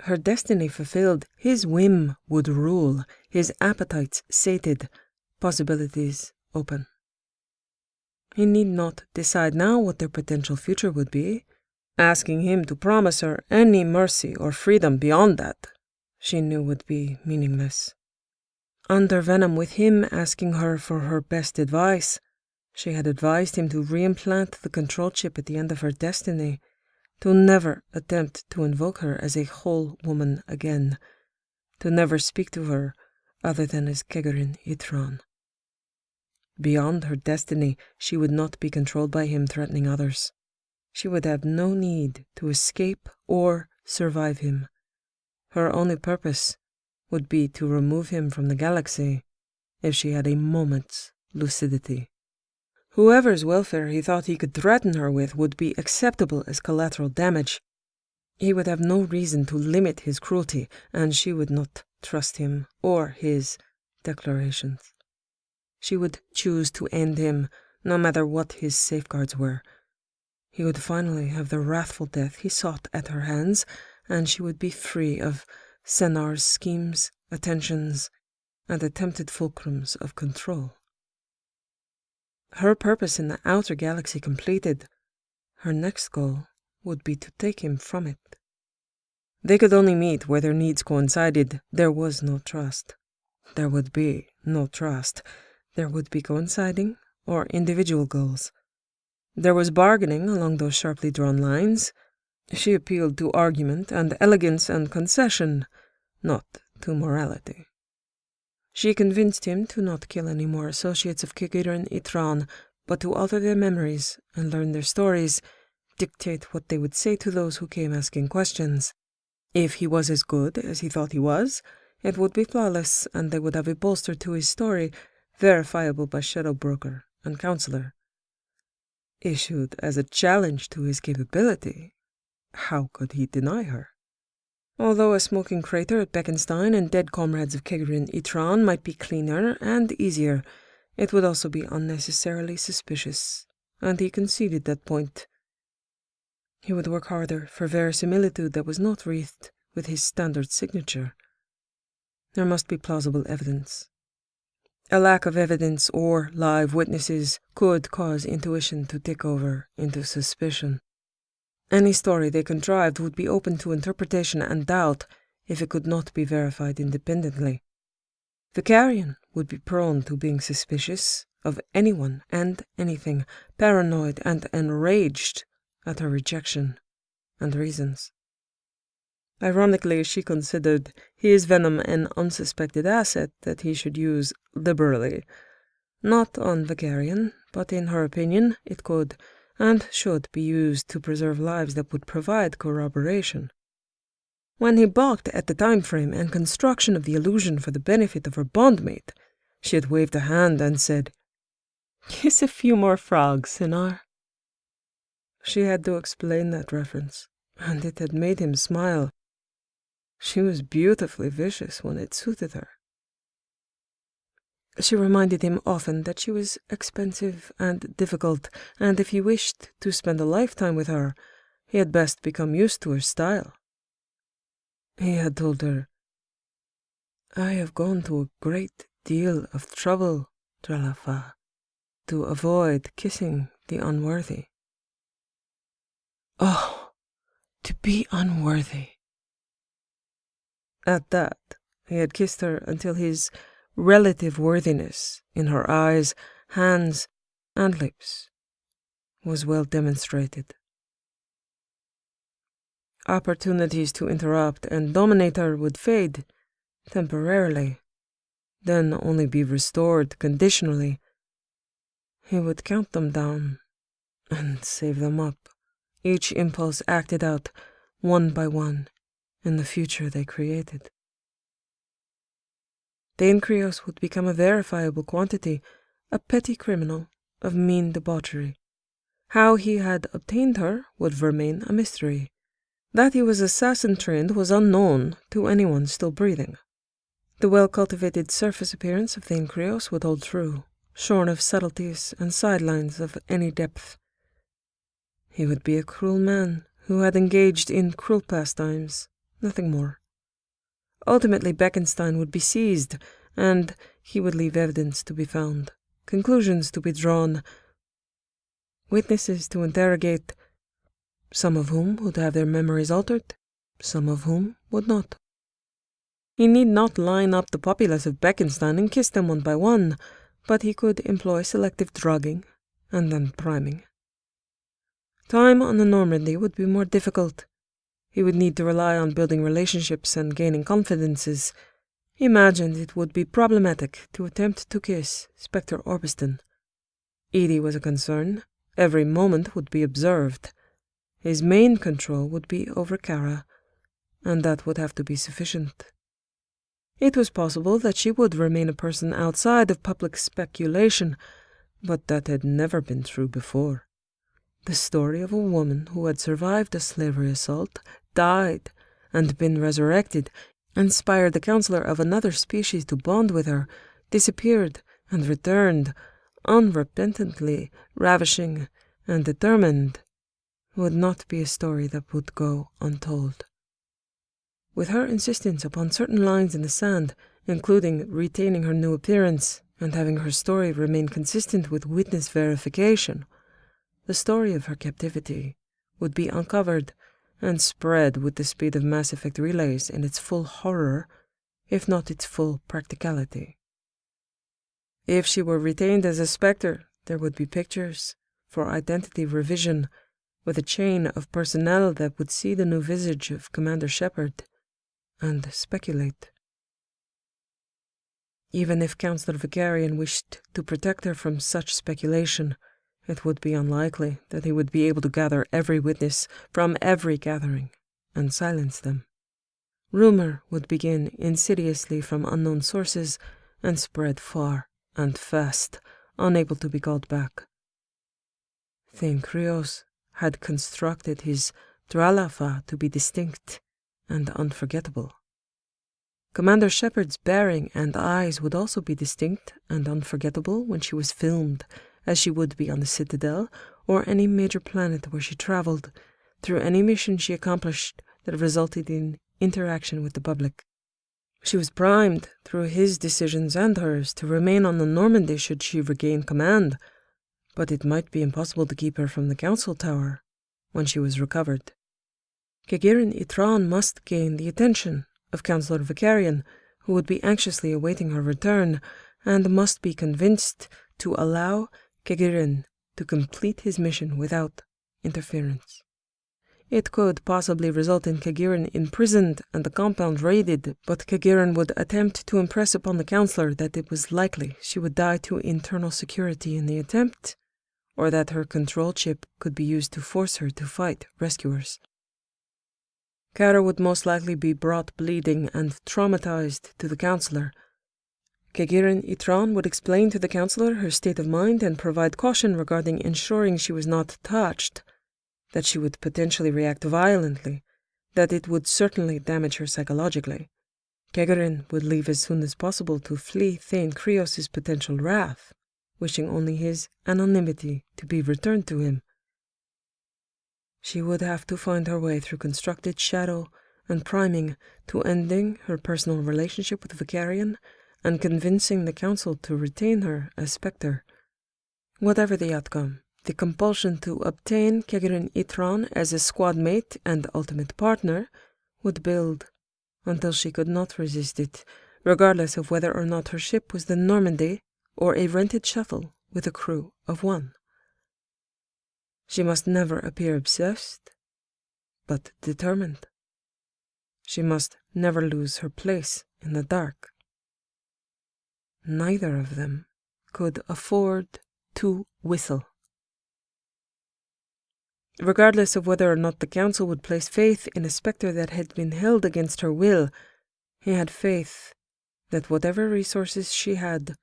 Her destiny fulfilled, his whim would rule, his appetites sated, possibilities open. He need not decide now what their potential future would be. Asking him to promise her any mercy or freedom beyond that, she knew would be meaningless. Under venom with him asking her for her best advice, she had advised him to reimplant the control chip at the end of her destiny, to never attempt to invoke her as a whole woman again, to never speak to her other than as Kegerin Itran. Beyond her destiny, she would not be controlled by him threatening others. She would have no need to escape or survive him. Her only purpose would be to remove him from the galaxy if she had a moment's lucidity. Whoever's welfare he thought he could threaten her with would be acceptable as collateral damage. He would have no reason to limit his cruelty, and she would not trust him or his declarations. She would choose to end him, no matter what his safeguards were. He would finally have the wrathful death he sought at her hands, and she would be free of Senar's schemes, attentions, and attempted fulcrums of control. Her purpose in the outer galaxy completed, her next goal would be to take him from it. They could only meet where their needs coincided. There was no trust. There would be no trust. There would be coinciding or individual goals. There was bargaining along those sharply drawn lines. She appealed to argument and elegance and concession, not to morality. She convinced him to not kill any more associates of Kegerin Itran, but to alter their memories and learn their stories, dictate what they would say to those who came asking questions. If he was as good as he thought he was, it would be flawless, and they would have a bolster to his story, verifiable by shadow broker and counselor. Issued as a challenge to his capability, how could he deny her? Although a smoking crater at Beckenstein and dead comrades of Kegerin Itran might be cleaner and easier, it would also be unnecessarily suspicious, and he conceded that point. He would work harder for verisimilitude that was not wreathed with his standard signature. There must be plausible evidence. A lack of evidence or live witnesses could cause intuition to tick over into suspicion. Any story they contrived would be open to interpretation and doubt if it could not be verified independently. Vicarian would be prone to being suspicious of anyone and anything, paranoid and enraged at her rejection and reasons. Ironically, she considered his venom an unsuspected asset that he should use liberally. Not on Vicarian, but in her opinion, it could and should be used to preserve lives that would provide corroboration. When he balked at the time frame and construction of the illusion for the benefit of her bondmate, she had waved a hand and said, "Kiss a few more frogs, Sinar." She had to explain that reference, and it had made him smile. She was beautifully vicious when it suited her. She reminded him often that she was expensive and difficult, and if he wished to spend a lifetime with her, he had best become used to her style. He had told her, "I have gone to a great deal of trouble, Dralafa, to avoid kissing the unworthy." Oh, to be unworthy. At that, he had kissed her until his relative worthiness in her eyes, hands, and lips was well demonstrated. Opportunities to interrupt and dominate her would fade temporarily, then only be restored conditionally. He would count them down and save them up, each impulse acted out one by one in the future they created. Thane would become a verifiable quantity, a petty criminal of mean debauchery. How he had obtained her would remain a mystery. That he was assassin-trained was unknown to anyone still breathing. The well-cultivated surface appearance of Thane would hold true, shorn of subtleties and sidelines of any depth. He would be a cruel man who had engaged in cruel pastimes, nothing more. Ultimately, Beckenstein would be seized, and he would leave evidence to be found, conclusions to be drawn, witnesses to interrogate, some of whom would have their memories altered, some of whom would not. He need not line up the populace of Beckenstein and kiss them one by one, but he could employ selective drugging and then priming. Time on the Normandy would be more difficult. He would need to rely on building relationships and gaining confidences. He imagined it would be problematic to attempt to kiss Spectre Orbiston. Edie was a concern. Every moment would be observed. His main control would be over Cara, and that would have to be sufficient. It was possible that she would remain a person outside of public speculation, but that had never been true before. The story of a woman who had survived a slavery assault, died, and been resurrected, inspired the counselor of another species to bond with her, disappeared, and returned, unrepentantly ravishing and determined, would not be a story that would go untold. With her insistence upon certain lines in the sand, including retaining her new appearance and having her story remain consistent with witness verification, the story of her captivity would be uncovered and spread with the speed of Mass Effect relays in its full horror, if not its full practicality. If she were retained as a Spectre, there would be pictures for identity revision, with a chain of personnel that would see the new visage of Commander Shepard and speculate. Even if Counselor Vicarian wished to protect her from such speculation, it would be unlikely that he would be able to gather every witness from every gathering and silence them. Rumor would begin insidiously from unknown sources and spread far and fast, unable to be called back. Thane had constructed his Dralafa to be distinct and unforgettable. Commander Shepard's bearing and eyes would also be distinct and unforgettable when she was filmed, as she would be on the Citadel or any major planet where she traveled, through any mission she accomplished that resulted in interaction with the public. She was primed, through his decisions and hers, to remain on the Normandy should she regain command, but it might be impossible to keep her from the council tower when she was recovered. Kittens must gain the attention of Councillor Vicarian, who would be anxiously awaiting her return, and must be convinced to allow Kittens to complete his mission without interference. It could possibly result in Kittens imprisoned and the compound raided, but Kittens would attempt to impress upon the councillor that it was likely she would die to internal security in the attempt, or that her control chip could be used to force her to fight rescuers. Cara would most likely be brought bleeding and traumatized to the councillor. Kittens would explain to the councillor her state of mind and provide caution regarding ensuring she was not touched, that she would potentially react violently, that it would certainly damage her psychologically. Kittens would leave as soon as possible to flee Thane Krios's potential wrath, wishing only his anonymity to be returned to him. She would have to find her way through constructed shadow and priming to ending her personal relationship with Vicarian and convincing the council to retain her as Spectre. Whatever the outcome, the compulsion to obtain Kittens as a squad mate and ultimate partner would build until she could not resist it, regardless of whether or not her ship was the Normandy or a rented shuttle with a crew of one. She must never appear obsessed, but determined. She must never lose her place in the dark. Neither of them could afford to whistle. Regardless of whether or not the council would place faith in a spectre that had been held against her will, he had faith that whatever resources she had,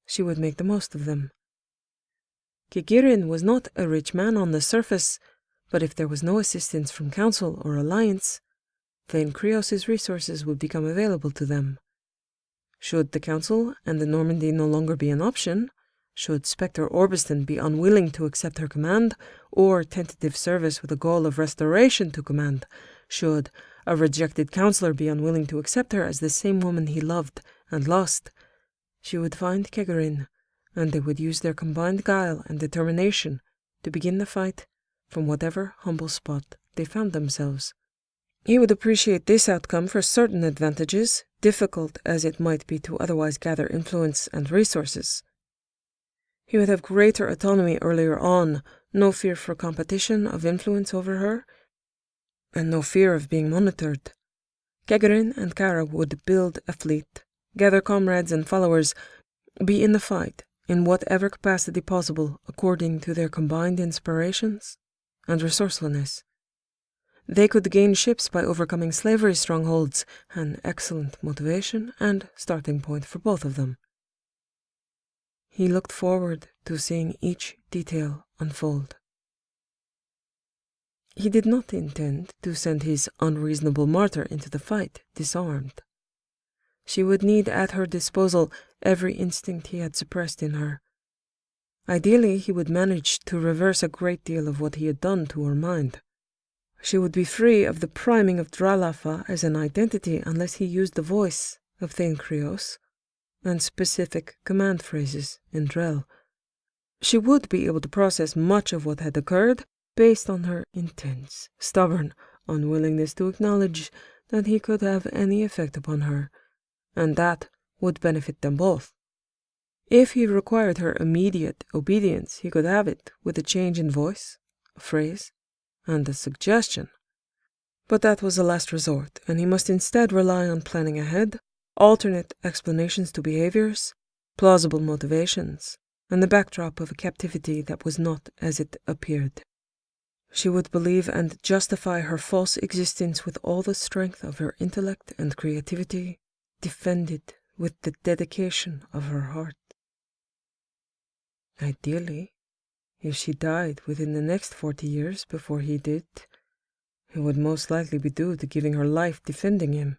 she would make the most of them. Kittens was not a rich man on the surface, but if there was no assistance from council or alliance, Thane Krios's resources would become available to them. Should the council and the Normandy no longer be an option, should Spectre Orbiston be unwilling to accept her command, or tentative service with the goal of restoration to command, should a rejected councillor be unwilling to accept her as the same woman he loved and lost, she would find Kittens, and they would use their combined guile and determination to begin the fight from whatever humble spot they found themselves. He would appreciate this outcome for certain advantages, difficult as it might be to otherwise gather influence and resources. He would have greater autonomy earlier on, no fear for competition of influence over her, and no fear of being monitored. Kittens and Cara would build a fleet, gather comrades and followers, be in the fight in whatever capacity possible according to their combined inspirations and resourcefulness. They could gain ships by overcoming slavery strongholds, an excellent motivation and starting point for both of them. He looked forward to seeing each detail unfold. He did not intend to send his unreasonable martyr into the fight disarmed. She would need at her disposal every instinct he had suppressed in her. Ideally, he would manage to reverse a great deal of what he had done to her mind. She would be free of the priming of Dralafa as an identity unless he used the voice of Thane Krios and specific command phrases in Drell. She would be able to process much of what had occurred based on her intense, stubborn unwillingness to acknowledge that he could have any effect upon her, and that would benefit them both. If he required her immediate obedience, he could have it with a change in voice, a phrase, and a suggestion. But that was a last resort, and he must instead rely on planning ahead, alternate explanations to behaviors, plausible motivations, and the backdrop of a captivity that was not as it appeared. She would believe and justify her false existence with all the strength of her intellect and creativity, defended with the dedication of her heart. Ideally, if she died within the next 40 years before he did, it would most likely be due to giving her life defending him.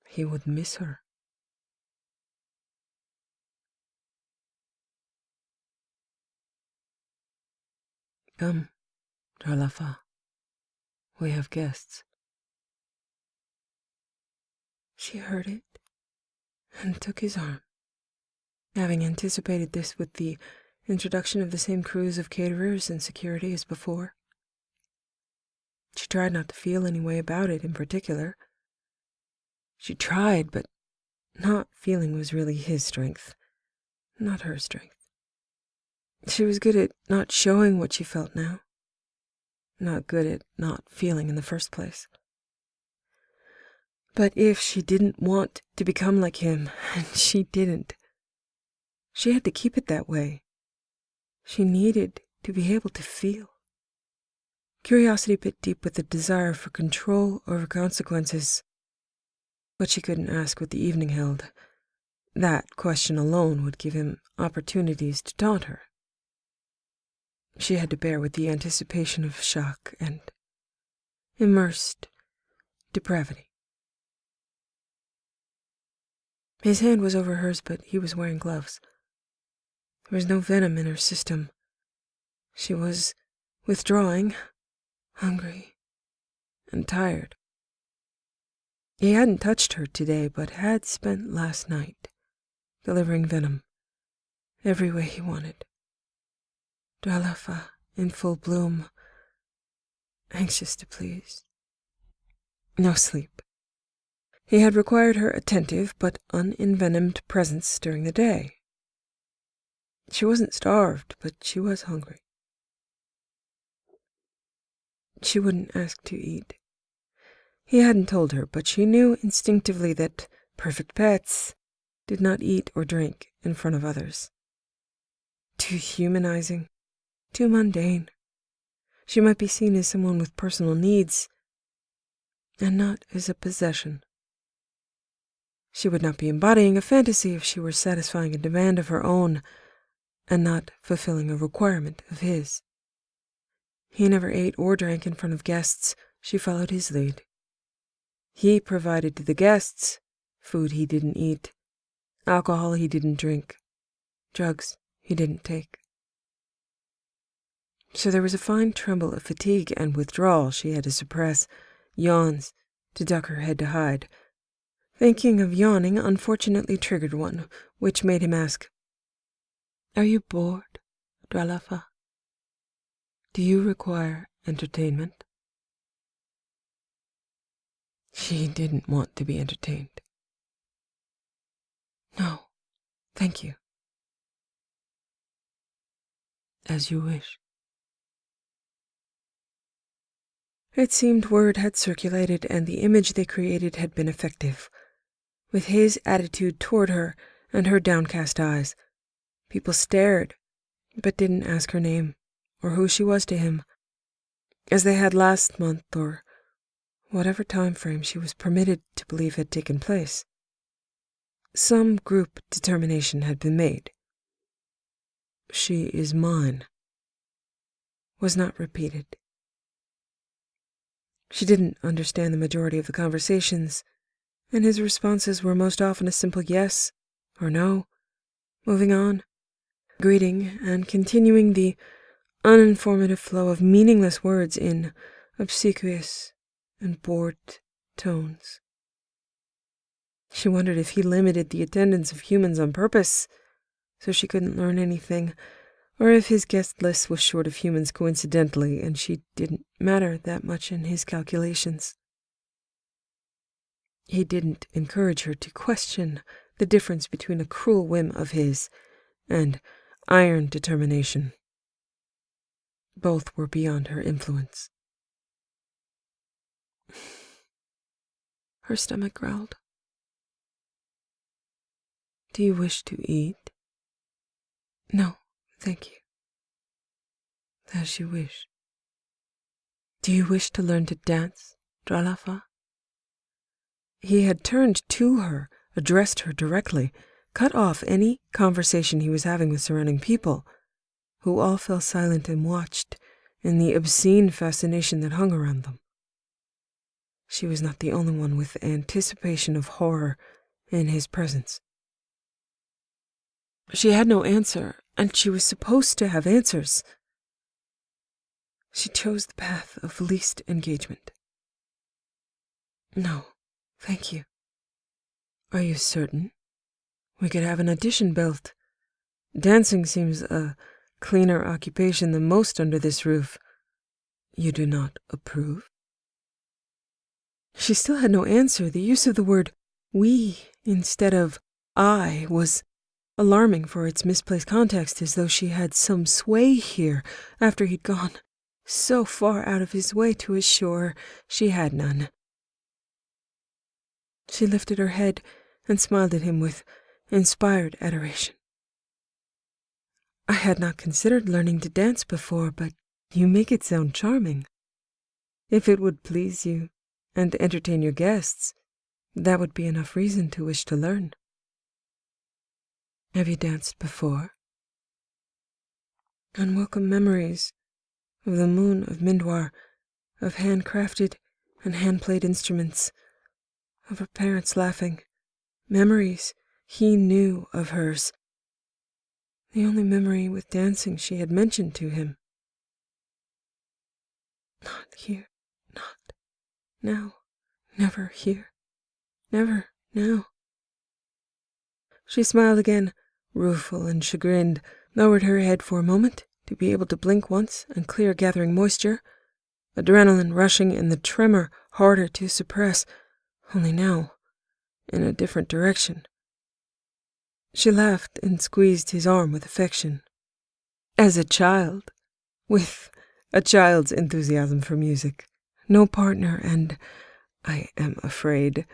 He would miss her. Come, Dralafa, we have guests. She heard it and took his arm, having anticipated this with the introduction of the same crews of caterers and security as before. She tried not to feel any way about it in particular. She tried, but not feeling was really his strength, not her strength. She was good at not showing what she felt now, not good at not feeling in the first place. But if she didn't want to become like him, and she didn't, she had to keep it that way. She needed to be able to feel. Curiosity bit deep with the desire for control over consequences. But she couldn't ask what the evening held. That question alone would give him opportunities to taunt her. She had to bear with the anticipation of shock and immersed depravity. His hand was over hers, but he was wearing gloves. There was no venom in her system. She was withdrawing, hungry, and tired. He hadn't touched her today, but had spent last night delivering venom every way he wanted. Dralafa in full bloom, anxious to please. No sleep. He had required her attentive but unenvenomed presence during the day. She wasn't starved, but she was hungry. She wouldn't ask to eat. He hadn't told her, but she knew instinctively that perfect pets did not eat or drink in front of others. Too humanizing, too mundane. She might be seen as someone with personal needs, and not as a possession. She would not be embodying a fantasy if she were satisfying a demand of her own and not fulfilling a requirement of his. He never ate or drank in front of guests. She followed his lead. He provided to the guests food he didn't eat, alcohol he didn't drink, drugs he didn't take. So there was a fine tremble of fatigue and withdrawal she had to suppress, yawns to duck her head to hide. Thinking of yawning unfortunately triggered one, which made him ask, "Are you bored, Dralafa? Do you require entertainment?" She didn't want to be entertained. "No, thank you." "As you wish." It seemed word had circulated and the image they created had been effective. With his attitude toward her and her downcast eyes, people stared, but didn't ask her name or who she was to him, as they had last month or whatever time frame she was permitted to believe had taken place. Some group determination had been made. "She is mine," was not repeated. She didn't understand the majority of the conversations, and his responses were most often a simple yes or no, moving on, greeting, and continuing the uninformative flow of meaningless words in obsequious and bored tones. She wondered if he limited the attendance of humans on purpose, so she couldn't learn anything, or if his guest list was short of humans coincidentally, and she didn't matter that much in his calculations. He didn't encourage her to question the difference between a cruel whim of his and iron determination. Both were beyond her influence. Her stomach growled. "Do you wish to eat?" "No, thank you." "As you wish." "Do you wish to learn to dance, Dralafa?" He had turned to her, addressed her directly, cut off any conversation he was having with surrounding people, who all fell silent and watched in the obscene fascination that hung around them. She was not the only one with anticipation of horror in his presence. She had no answer, and she was supposed to have answers. She chose the path of least engagement. No, thank you. Are you certain? We could have an addition built. Dancing seems a cleaner occupation than most under this roof. You do not approve? She still had no answer. The use of the word we instead of I was alarming for its misplaced context, as though she had some sway here after he'd gone so far out of his way to assure she had none. She lifted her head and smiled at him with inspired adoration. I had not considered learning to dance before, but you make it sound charming. If it would please you and entertain your guests, that would be enough reason to wish to learn. Have you danced before? Unwelcome memories of the moon of Mindwar, of handcrafted and hand-played instruments, of her parents laughing, memories he knew of hers. The only memory with dancing she had mentioned to him. Not here, not now, never here, never now. She smiled again, rueful and chagrined, lowered her head for a moment to be able to blink once and clear gathering moisture, adrenaline rushing and the tremor harder to suppress, only now in a different direction. She laughed and squeezed his arm with affection. As a child, with a child's enthusiasm for music, no partner, and I am afraid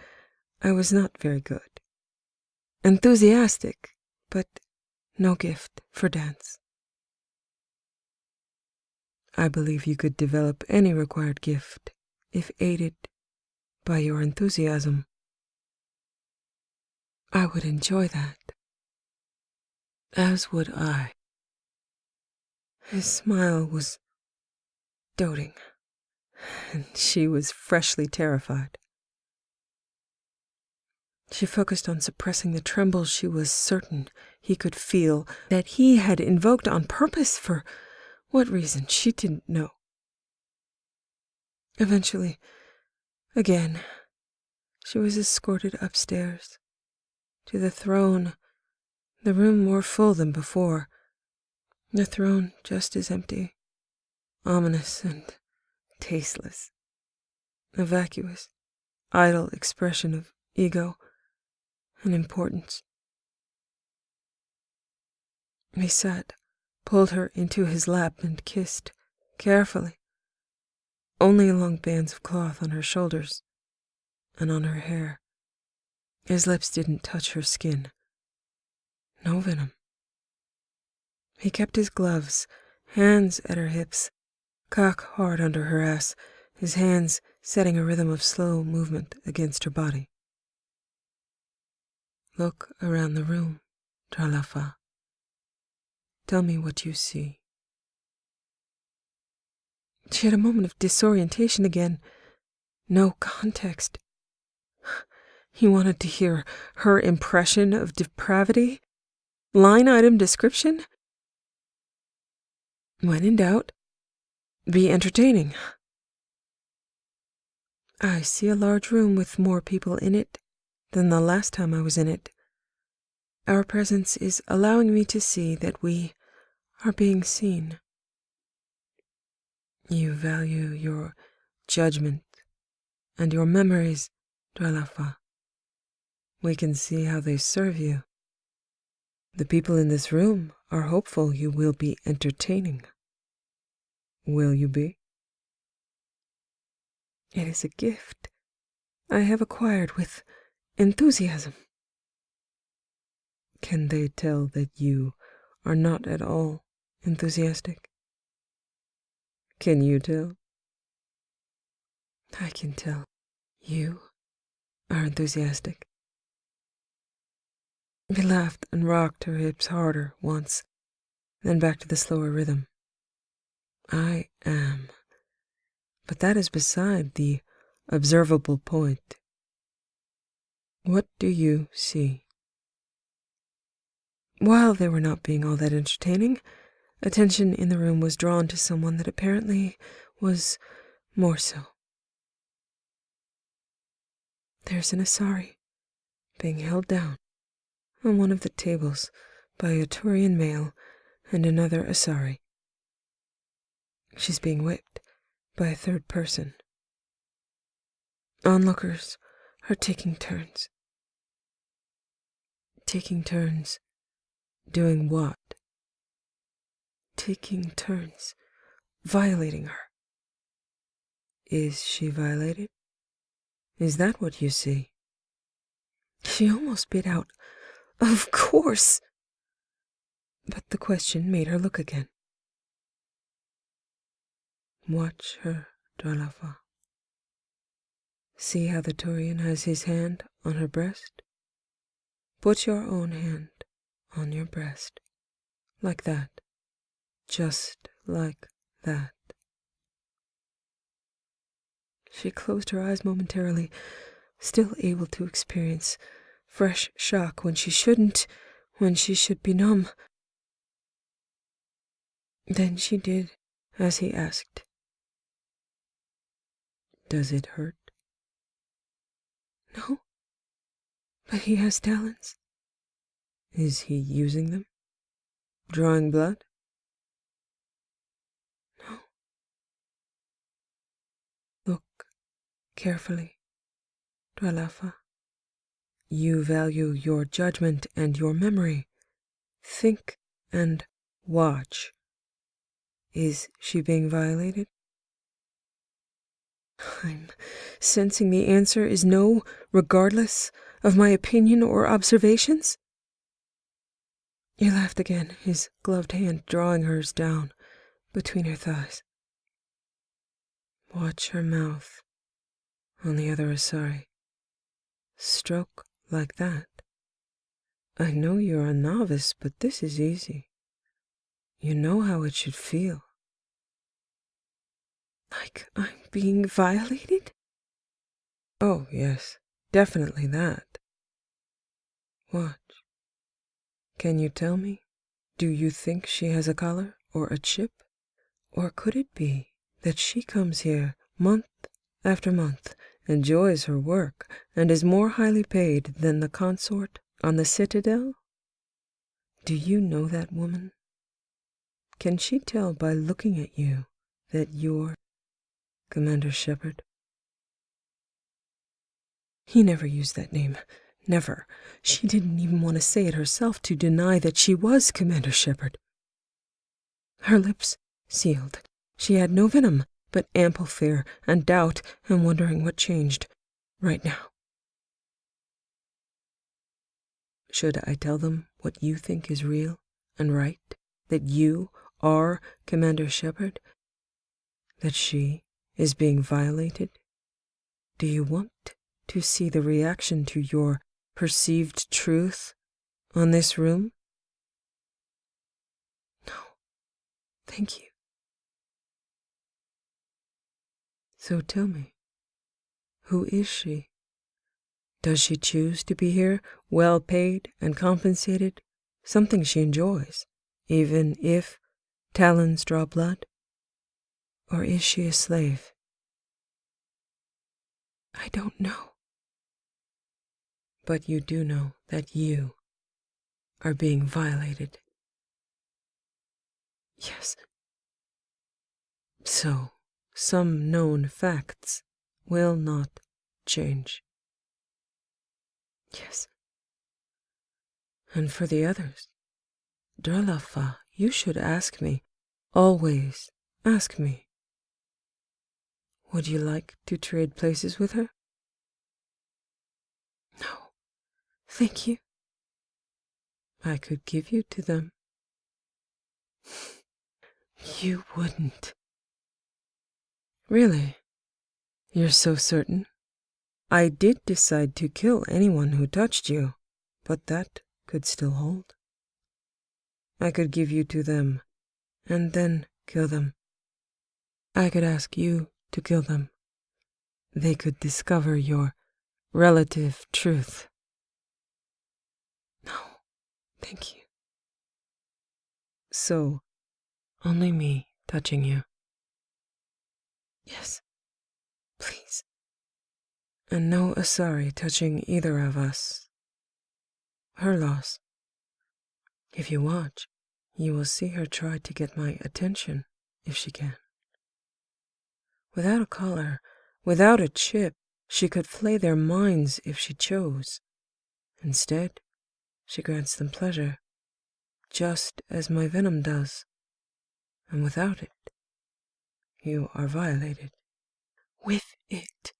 I was not very good. Enthusiastic, but no gift for dance. I believe you could develop any required gift if aided by your enthusiasm. I would enjoy that. As would I. His smile was doting, and she was freshly terrified. She focused on suppressing the trembles she was certain he could feel, that he had invoked on purpose for what reason she didn't know. Eventually, again, she was escorted upstairs, to the throne, the room more full than before, the throne just as empty, ominous and tasteless, a vacuous, idle expression of ego and importance. He sat, pulled her into his lap and kissed, carefully, only along bands of cloth on her shoulders and on her hair. His lips didn't touch her skin. No venom. He kept his gloves, hands at her hips, cock hard under her ass, his hands setting a rhythm of slow movement against her body. Look around the room, Tralafa. Tell me what you see. She had a moment of disorientation again. No context. He wanted to hear her impression of depravity? Line item description? When in doubt, be entertaining. I see a large room with more people in it than the last time I was in it. Our presence is allowing me to see that we are being seen. You value your judgment and your memories, Dralafa. We can see how they serve you. The people in this room are hopeful you will be entertaining. Will you be? It is a gift I have acquired with enthusiasm. Can they tell that you are not at all enthusiastic? Can you tell? I can tell. You are enthusiastic. He laughed and rocked her hips harder once, then back to the slower rhythm. I am. But that is beside the observable point. What do you see? While they were not being all that entertaining, Attention in the room was drawn to someone that apparently was more so. There's an Asari being held down on one of the tables by a Turian male and another Asari. She's being whipped by a third person. Onlookers are taking turns. Taking turns doing what? Taking turns violating her. Is she violated? Is that what you see? She almost bit out, "Of course!" But the question made her look again. Watch her, Dralafa. See how the Turian has his hand on her breast? Put your own hand on your breast. Like that. Just like that. She closed her eyes momentarily, still able to experience fresh shock when she shouldn't, when she should be numb. Then she did as he asked. Does it hurt? No, but he has talons. Is he using them? Drawing blood? No. Look carefully, Dralafa. You value your judgment and your memory. Think and watch. Is she being violated? I'm sensing the answer is no, regardless of my opinion or observations. He laughed again, his gloved hand drawing hers down between her thighs. Watch her mouth on the other Asari. Stroke like that. I know you're a novice, but this is easy. You know how it should feel. Like I'm being violated? Oh, yes, definitely that. Watch. Can you tell me? Do you think she has a collar or a chip? Or could it be that she comes here month after month, enjoys her work, and is more highly paid than the consort on the Citadel? Do you know that woman? Can she tell by looking at you that you're Commander Shepard? He never used that name. Never. She didn't even want to say it herself to deny that she was Commander Shepard. Her lips sealed. She had no venom, but ample fear and doubt and wondering what changed right now. Should I tell them what you think is real and right? That you are Commander Shepard? That she is being violated? Do you want to see the reaction to your perceived truth on this room? No, thank you. So tell me, who is she? Does she choose to be here, well paid and compensated, something she enjoys, even if talons draw blood? Or is she a slave? I don't know. But you do know that you are being violated. Yes. So, some known facts will not change. Yes. And for the others, Dralafa, you should ask me. Always ask me. Would you like to trade places with her? No, thank you. I could give you to them. You wouldn't. Really? You're so certain? I did decide to kill anyone who touched you, but that could still hold. I could give you to them, and then kill them. I could ask you to kill them. They could discover your relative truth. No, thank you. So, Only me touching you. Yes, please. And no Asari touching either of us. Her loss. If you watch, you will see her try to get my attention, if she can. Without a collar, without a chip, she could flay their minds if she chose. Instead, she grants them pleasure, just as my venom does. And without it, you are violated. With it,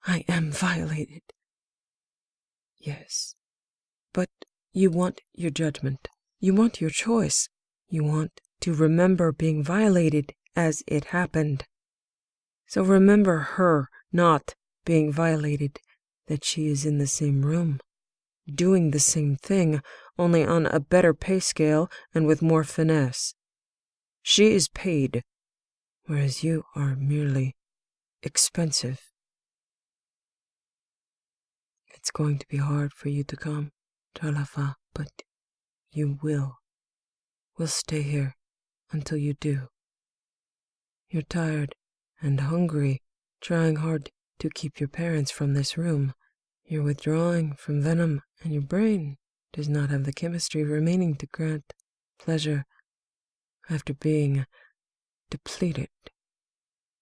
I am violated. Yes, but you want your judgment. You want your choice. You want to remember being violated as it happened. So remember her not being violated, that she is in the same room, doing the same thing, only on a better pay scale and with more finesse. She is paid, whereas you are merely expensive. It's going to be hard for you to come, Tralafa, but you will. We'll stay here until you do. You're tired and hungry, trying hard to keep your parents from this room. You're withdrawing from venom, and your brain does not have the chemistry remaining to grant pleasure after being depleted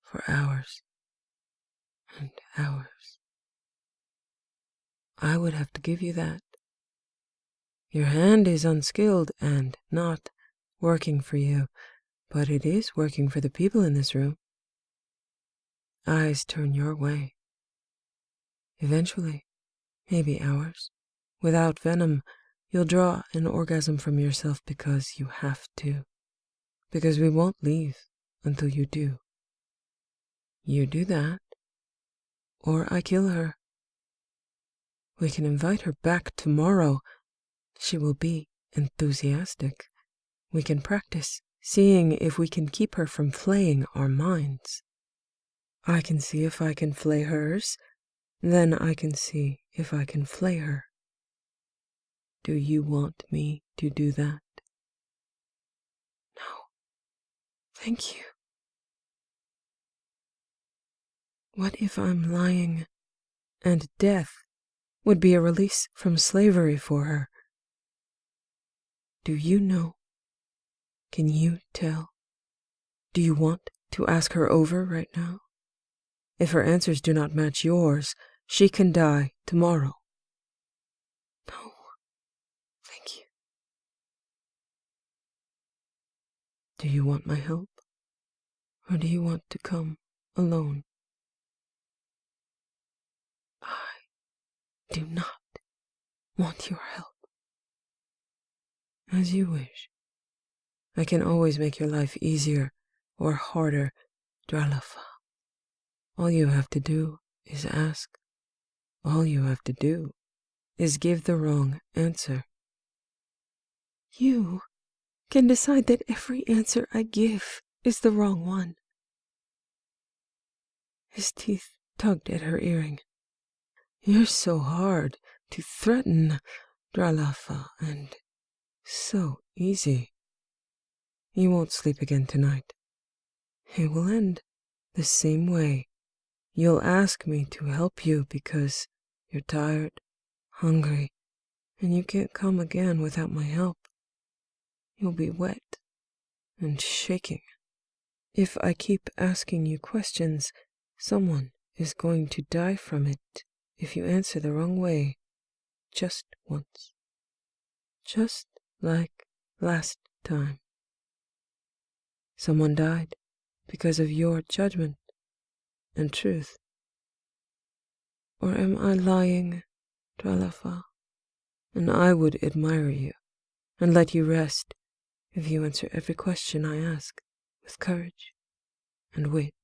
for hours and hours. I would have to give you that. Your hand is unskilled and not working for you, but it is working for the people in this room. Eyes turn your way. Eventually, maybe hours, without venom, you'll draw an orgasm from yourself because you have to. Because we won't leave until you do. You do that, or I kill her. We can invite her back tomorrow. She will be enthusiastic. We can practice, seeing if we can keep her from flaying our minds. I can see if I can flay hers, then I can see if I can flay her. Do you want me to do that? No. Thank you. What if I'm lying, and death would be a release from slavery for her? Do you know? Can you tell? Do you want to ask her over right now? If her answers do not match yours, she can die tomorrow. No, thank you. Do you want my help? Or do you want to come alone? I do not want your help. As you wish. I can always make your life easier or harder, Dralafa. All you have to do is ask. All you have to do is give the wrong answer. You can decide that every answer I give is the wrong one. His teeth tugged at her earring. You're so hard to threaten, Dralafa, and so easy. You won't sleep again tonight. It will end the same way. You'll ask me to help you because you're tired, hungry, and you can't come again without my help. You'll be wet and shaking. If I keep asking you questions, someone is going to die from it if you answer the wrong way just once. Just like last time. Someone died because of your judgment and truth. Or am I lying, Dralafa? And I would admire you and let you rest if you answer every question I ask with courage and wit.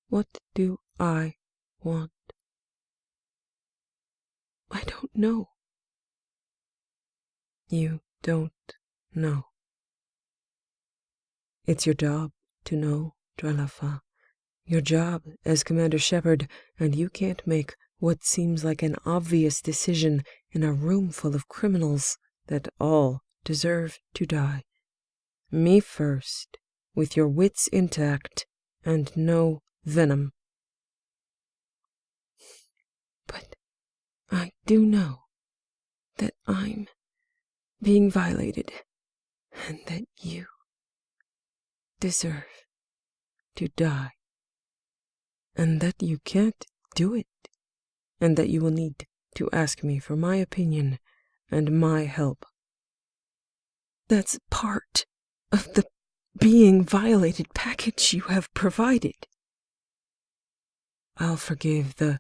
What do I want? I don't know. You don't know. It's your job to know, Dralafa. Your job as Commander Shepard, and you can't make what seems like an obvious decision in a room full of criminals that all deserve to die. Me first, with your wits intact and no venom. But I do know that I'm being violated and that you deserve to die, and that you can't do it, and that you will need to ask me for my opinion and my help. That's part of the being violated package you have provided. I'll forgive the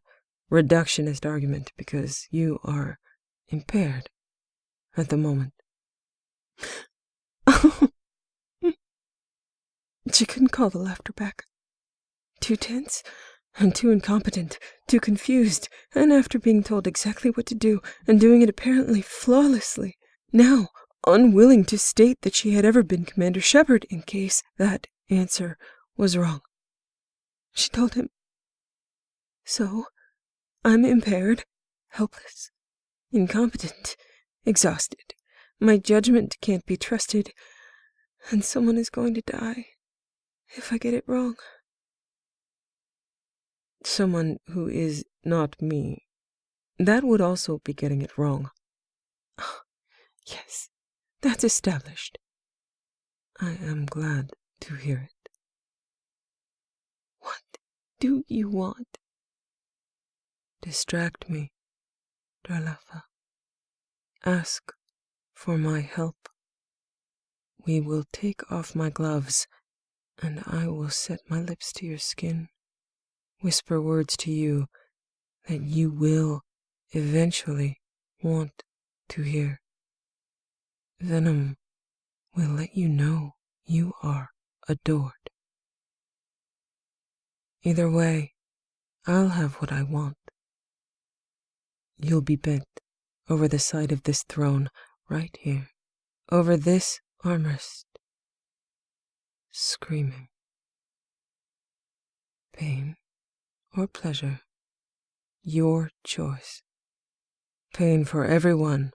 reductionist argument because you are impaired at the moment. She couldn't call the laughter back. Too tense and too incompetent, too confused, and after being told exactly what to do and doing it apparently flawlessly, now unwilling to state that she had ever been Commander Shepard in case that answer was wrong. She told him, "So, I'm impaired, helpless, incompetent, exhausted. My judgment can't be trusted, and someone is going to die if I get it wrong." Someone who is not me. That would also be getting it wrong. Yes, that's established. I am glad to hear it. What do you want? Distract me, Darlafa. Ask for my help. We will take off my gloves, and I will set my lips to your skin, whisper words to you that you will eventually want to hear. Venom will let you know you are adored. Either way, I'll have what I want. You'll be bent over the side of this throne, right here, over this armrest, screaming. Pain or pleasure, your choice. Pain for everyone,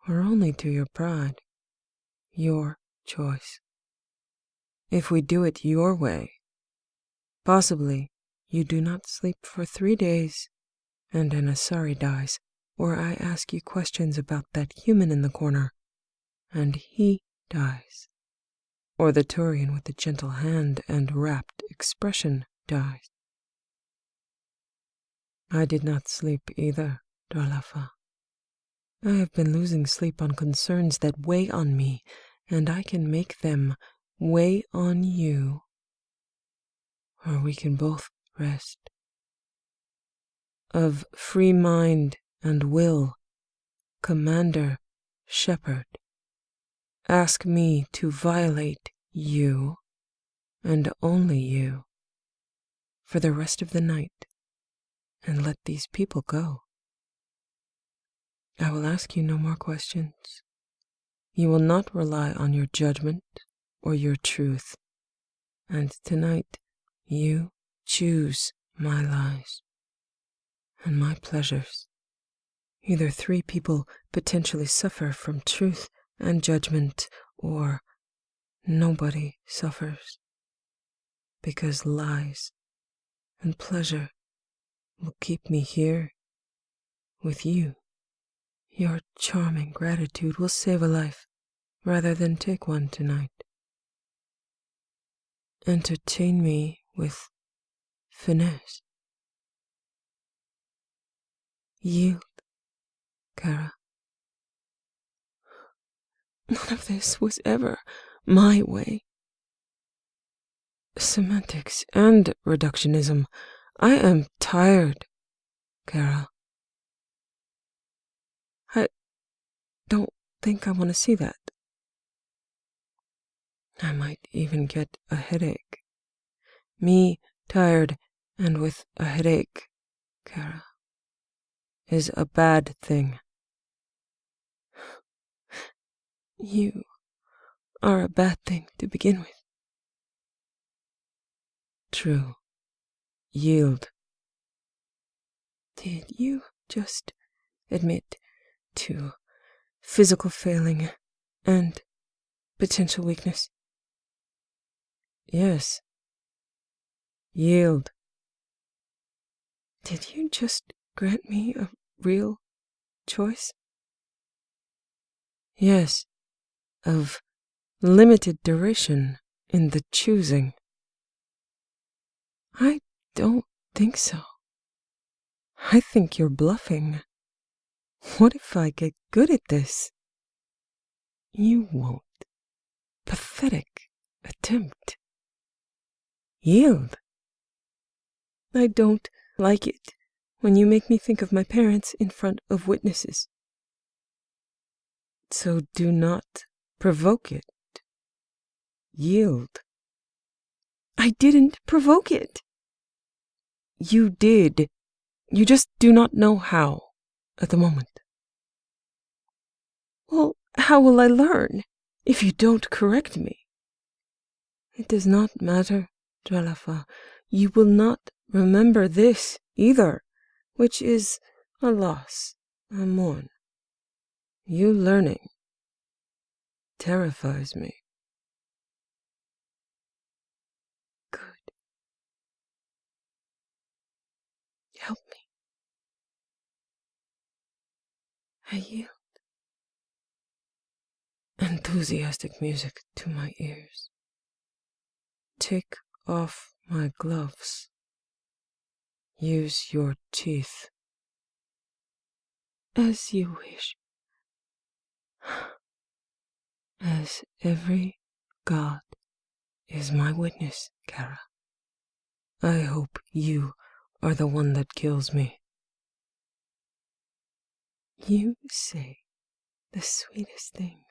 or only to your pride, your choice. If we do it your way, possibly you do not sleep for 3 days, and an Asari dies, or I ask you questions about that human in the corner, and he dies. Or the Turian with the gentle hand and rapt expression dies. I did not sleep either, Darlafa. I have been losing sleep on concerns that weigh on me, and I can make them weigh on you. Or we can both rest. Of free mind and will, Commander Shepard, ask me to violate you, and only you, for the rest of the night, and let these people go. I will ask you no more questions. You will not rely on your judgment or your truth, and tonight you choose my lies and my pleasures. Either 3 people potentially suffer from truth and judgment, or nobody suffers, because lies and pleasure will keep me here with you. Your charming gratitude will save a life rather than take one tonight. Entertain me with finesse. Yield, Cara. None of this was ever my way. Semantics and reductionism. I am tired, Cara. I don't think I want to see that. I might even get a headache. Me tired and with a headache, Cara, is a bad thing. You are a bad thing to begin with. True. Yield. Did you just admit to physical failing and potential weakness? Yes. Yield. Did you just grant me a real choice? Yes. Of limited duration in the choosing. I don't think so. I think you're bluffing. What if I get good at this? You won't. Pathetic attempt. Yield. I don't like it when you make me think of my parents in front of witnesses. So do not provoke it. Yield. I didn't provoke it. You did. You just do not know how at the moment. Well, how will I learn if you don't correct me? It does not matter, Dralafa. You will not remember this either, which is a loss, a mourn. You learning terrifies me. Good. Help me. I yield. Enthusiastic music to my ears. Take off my gloves. Use your teeth. As you wish. As every god is my witness, Cara. I hope you are the one that kills me. You say the sweetest things.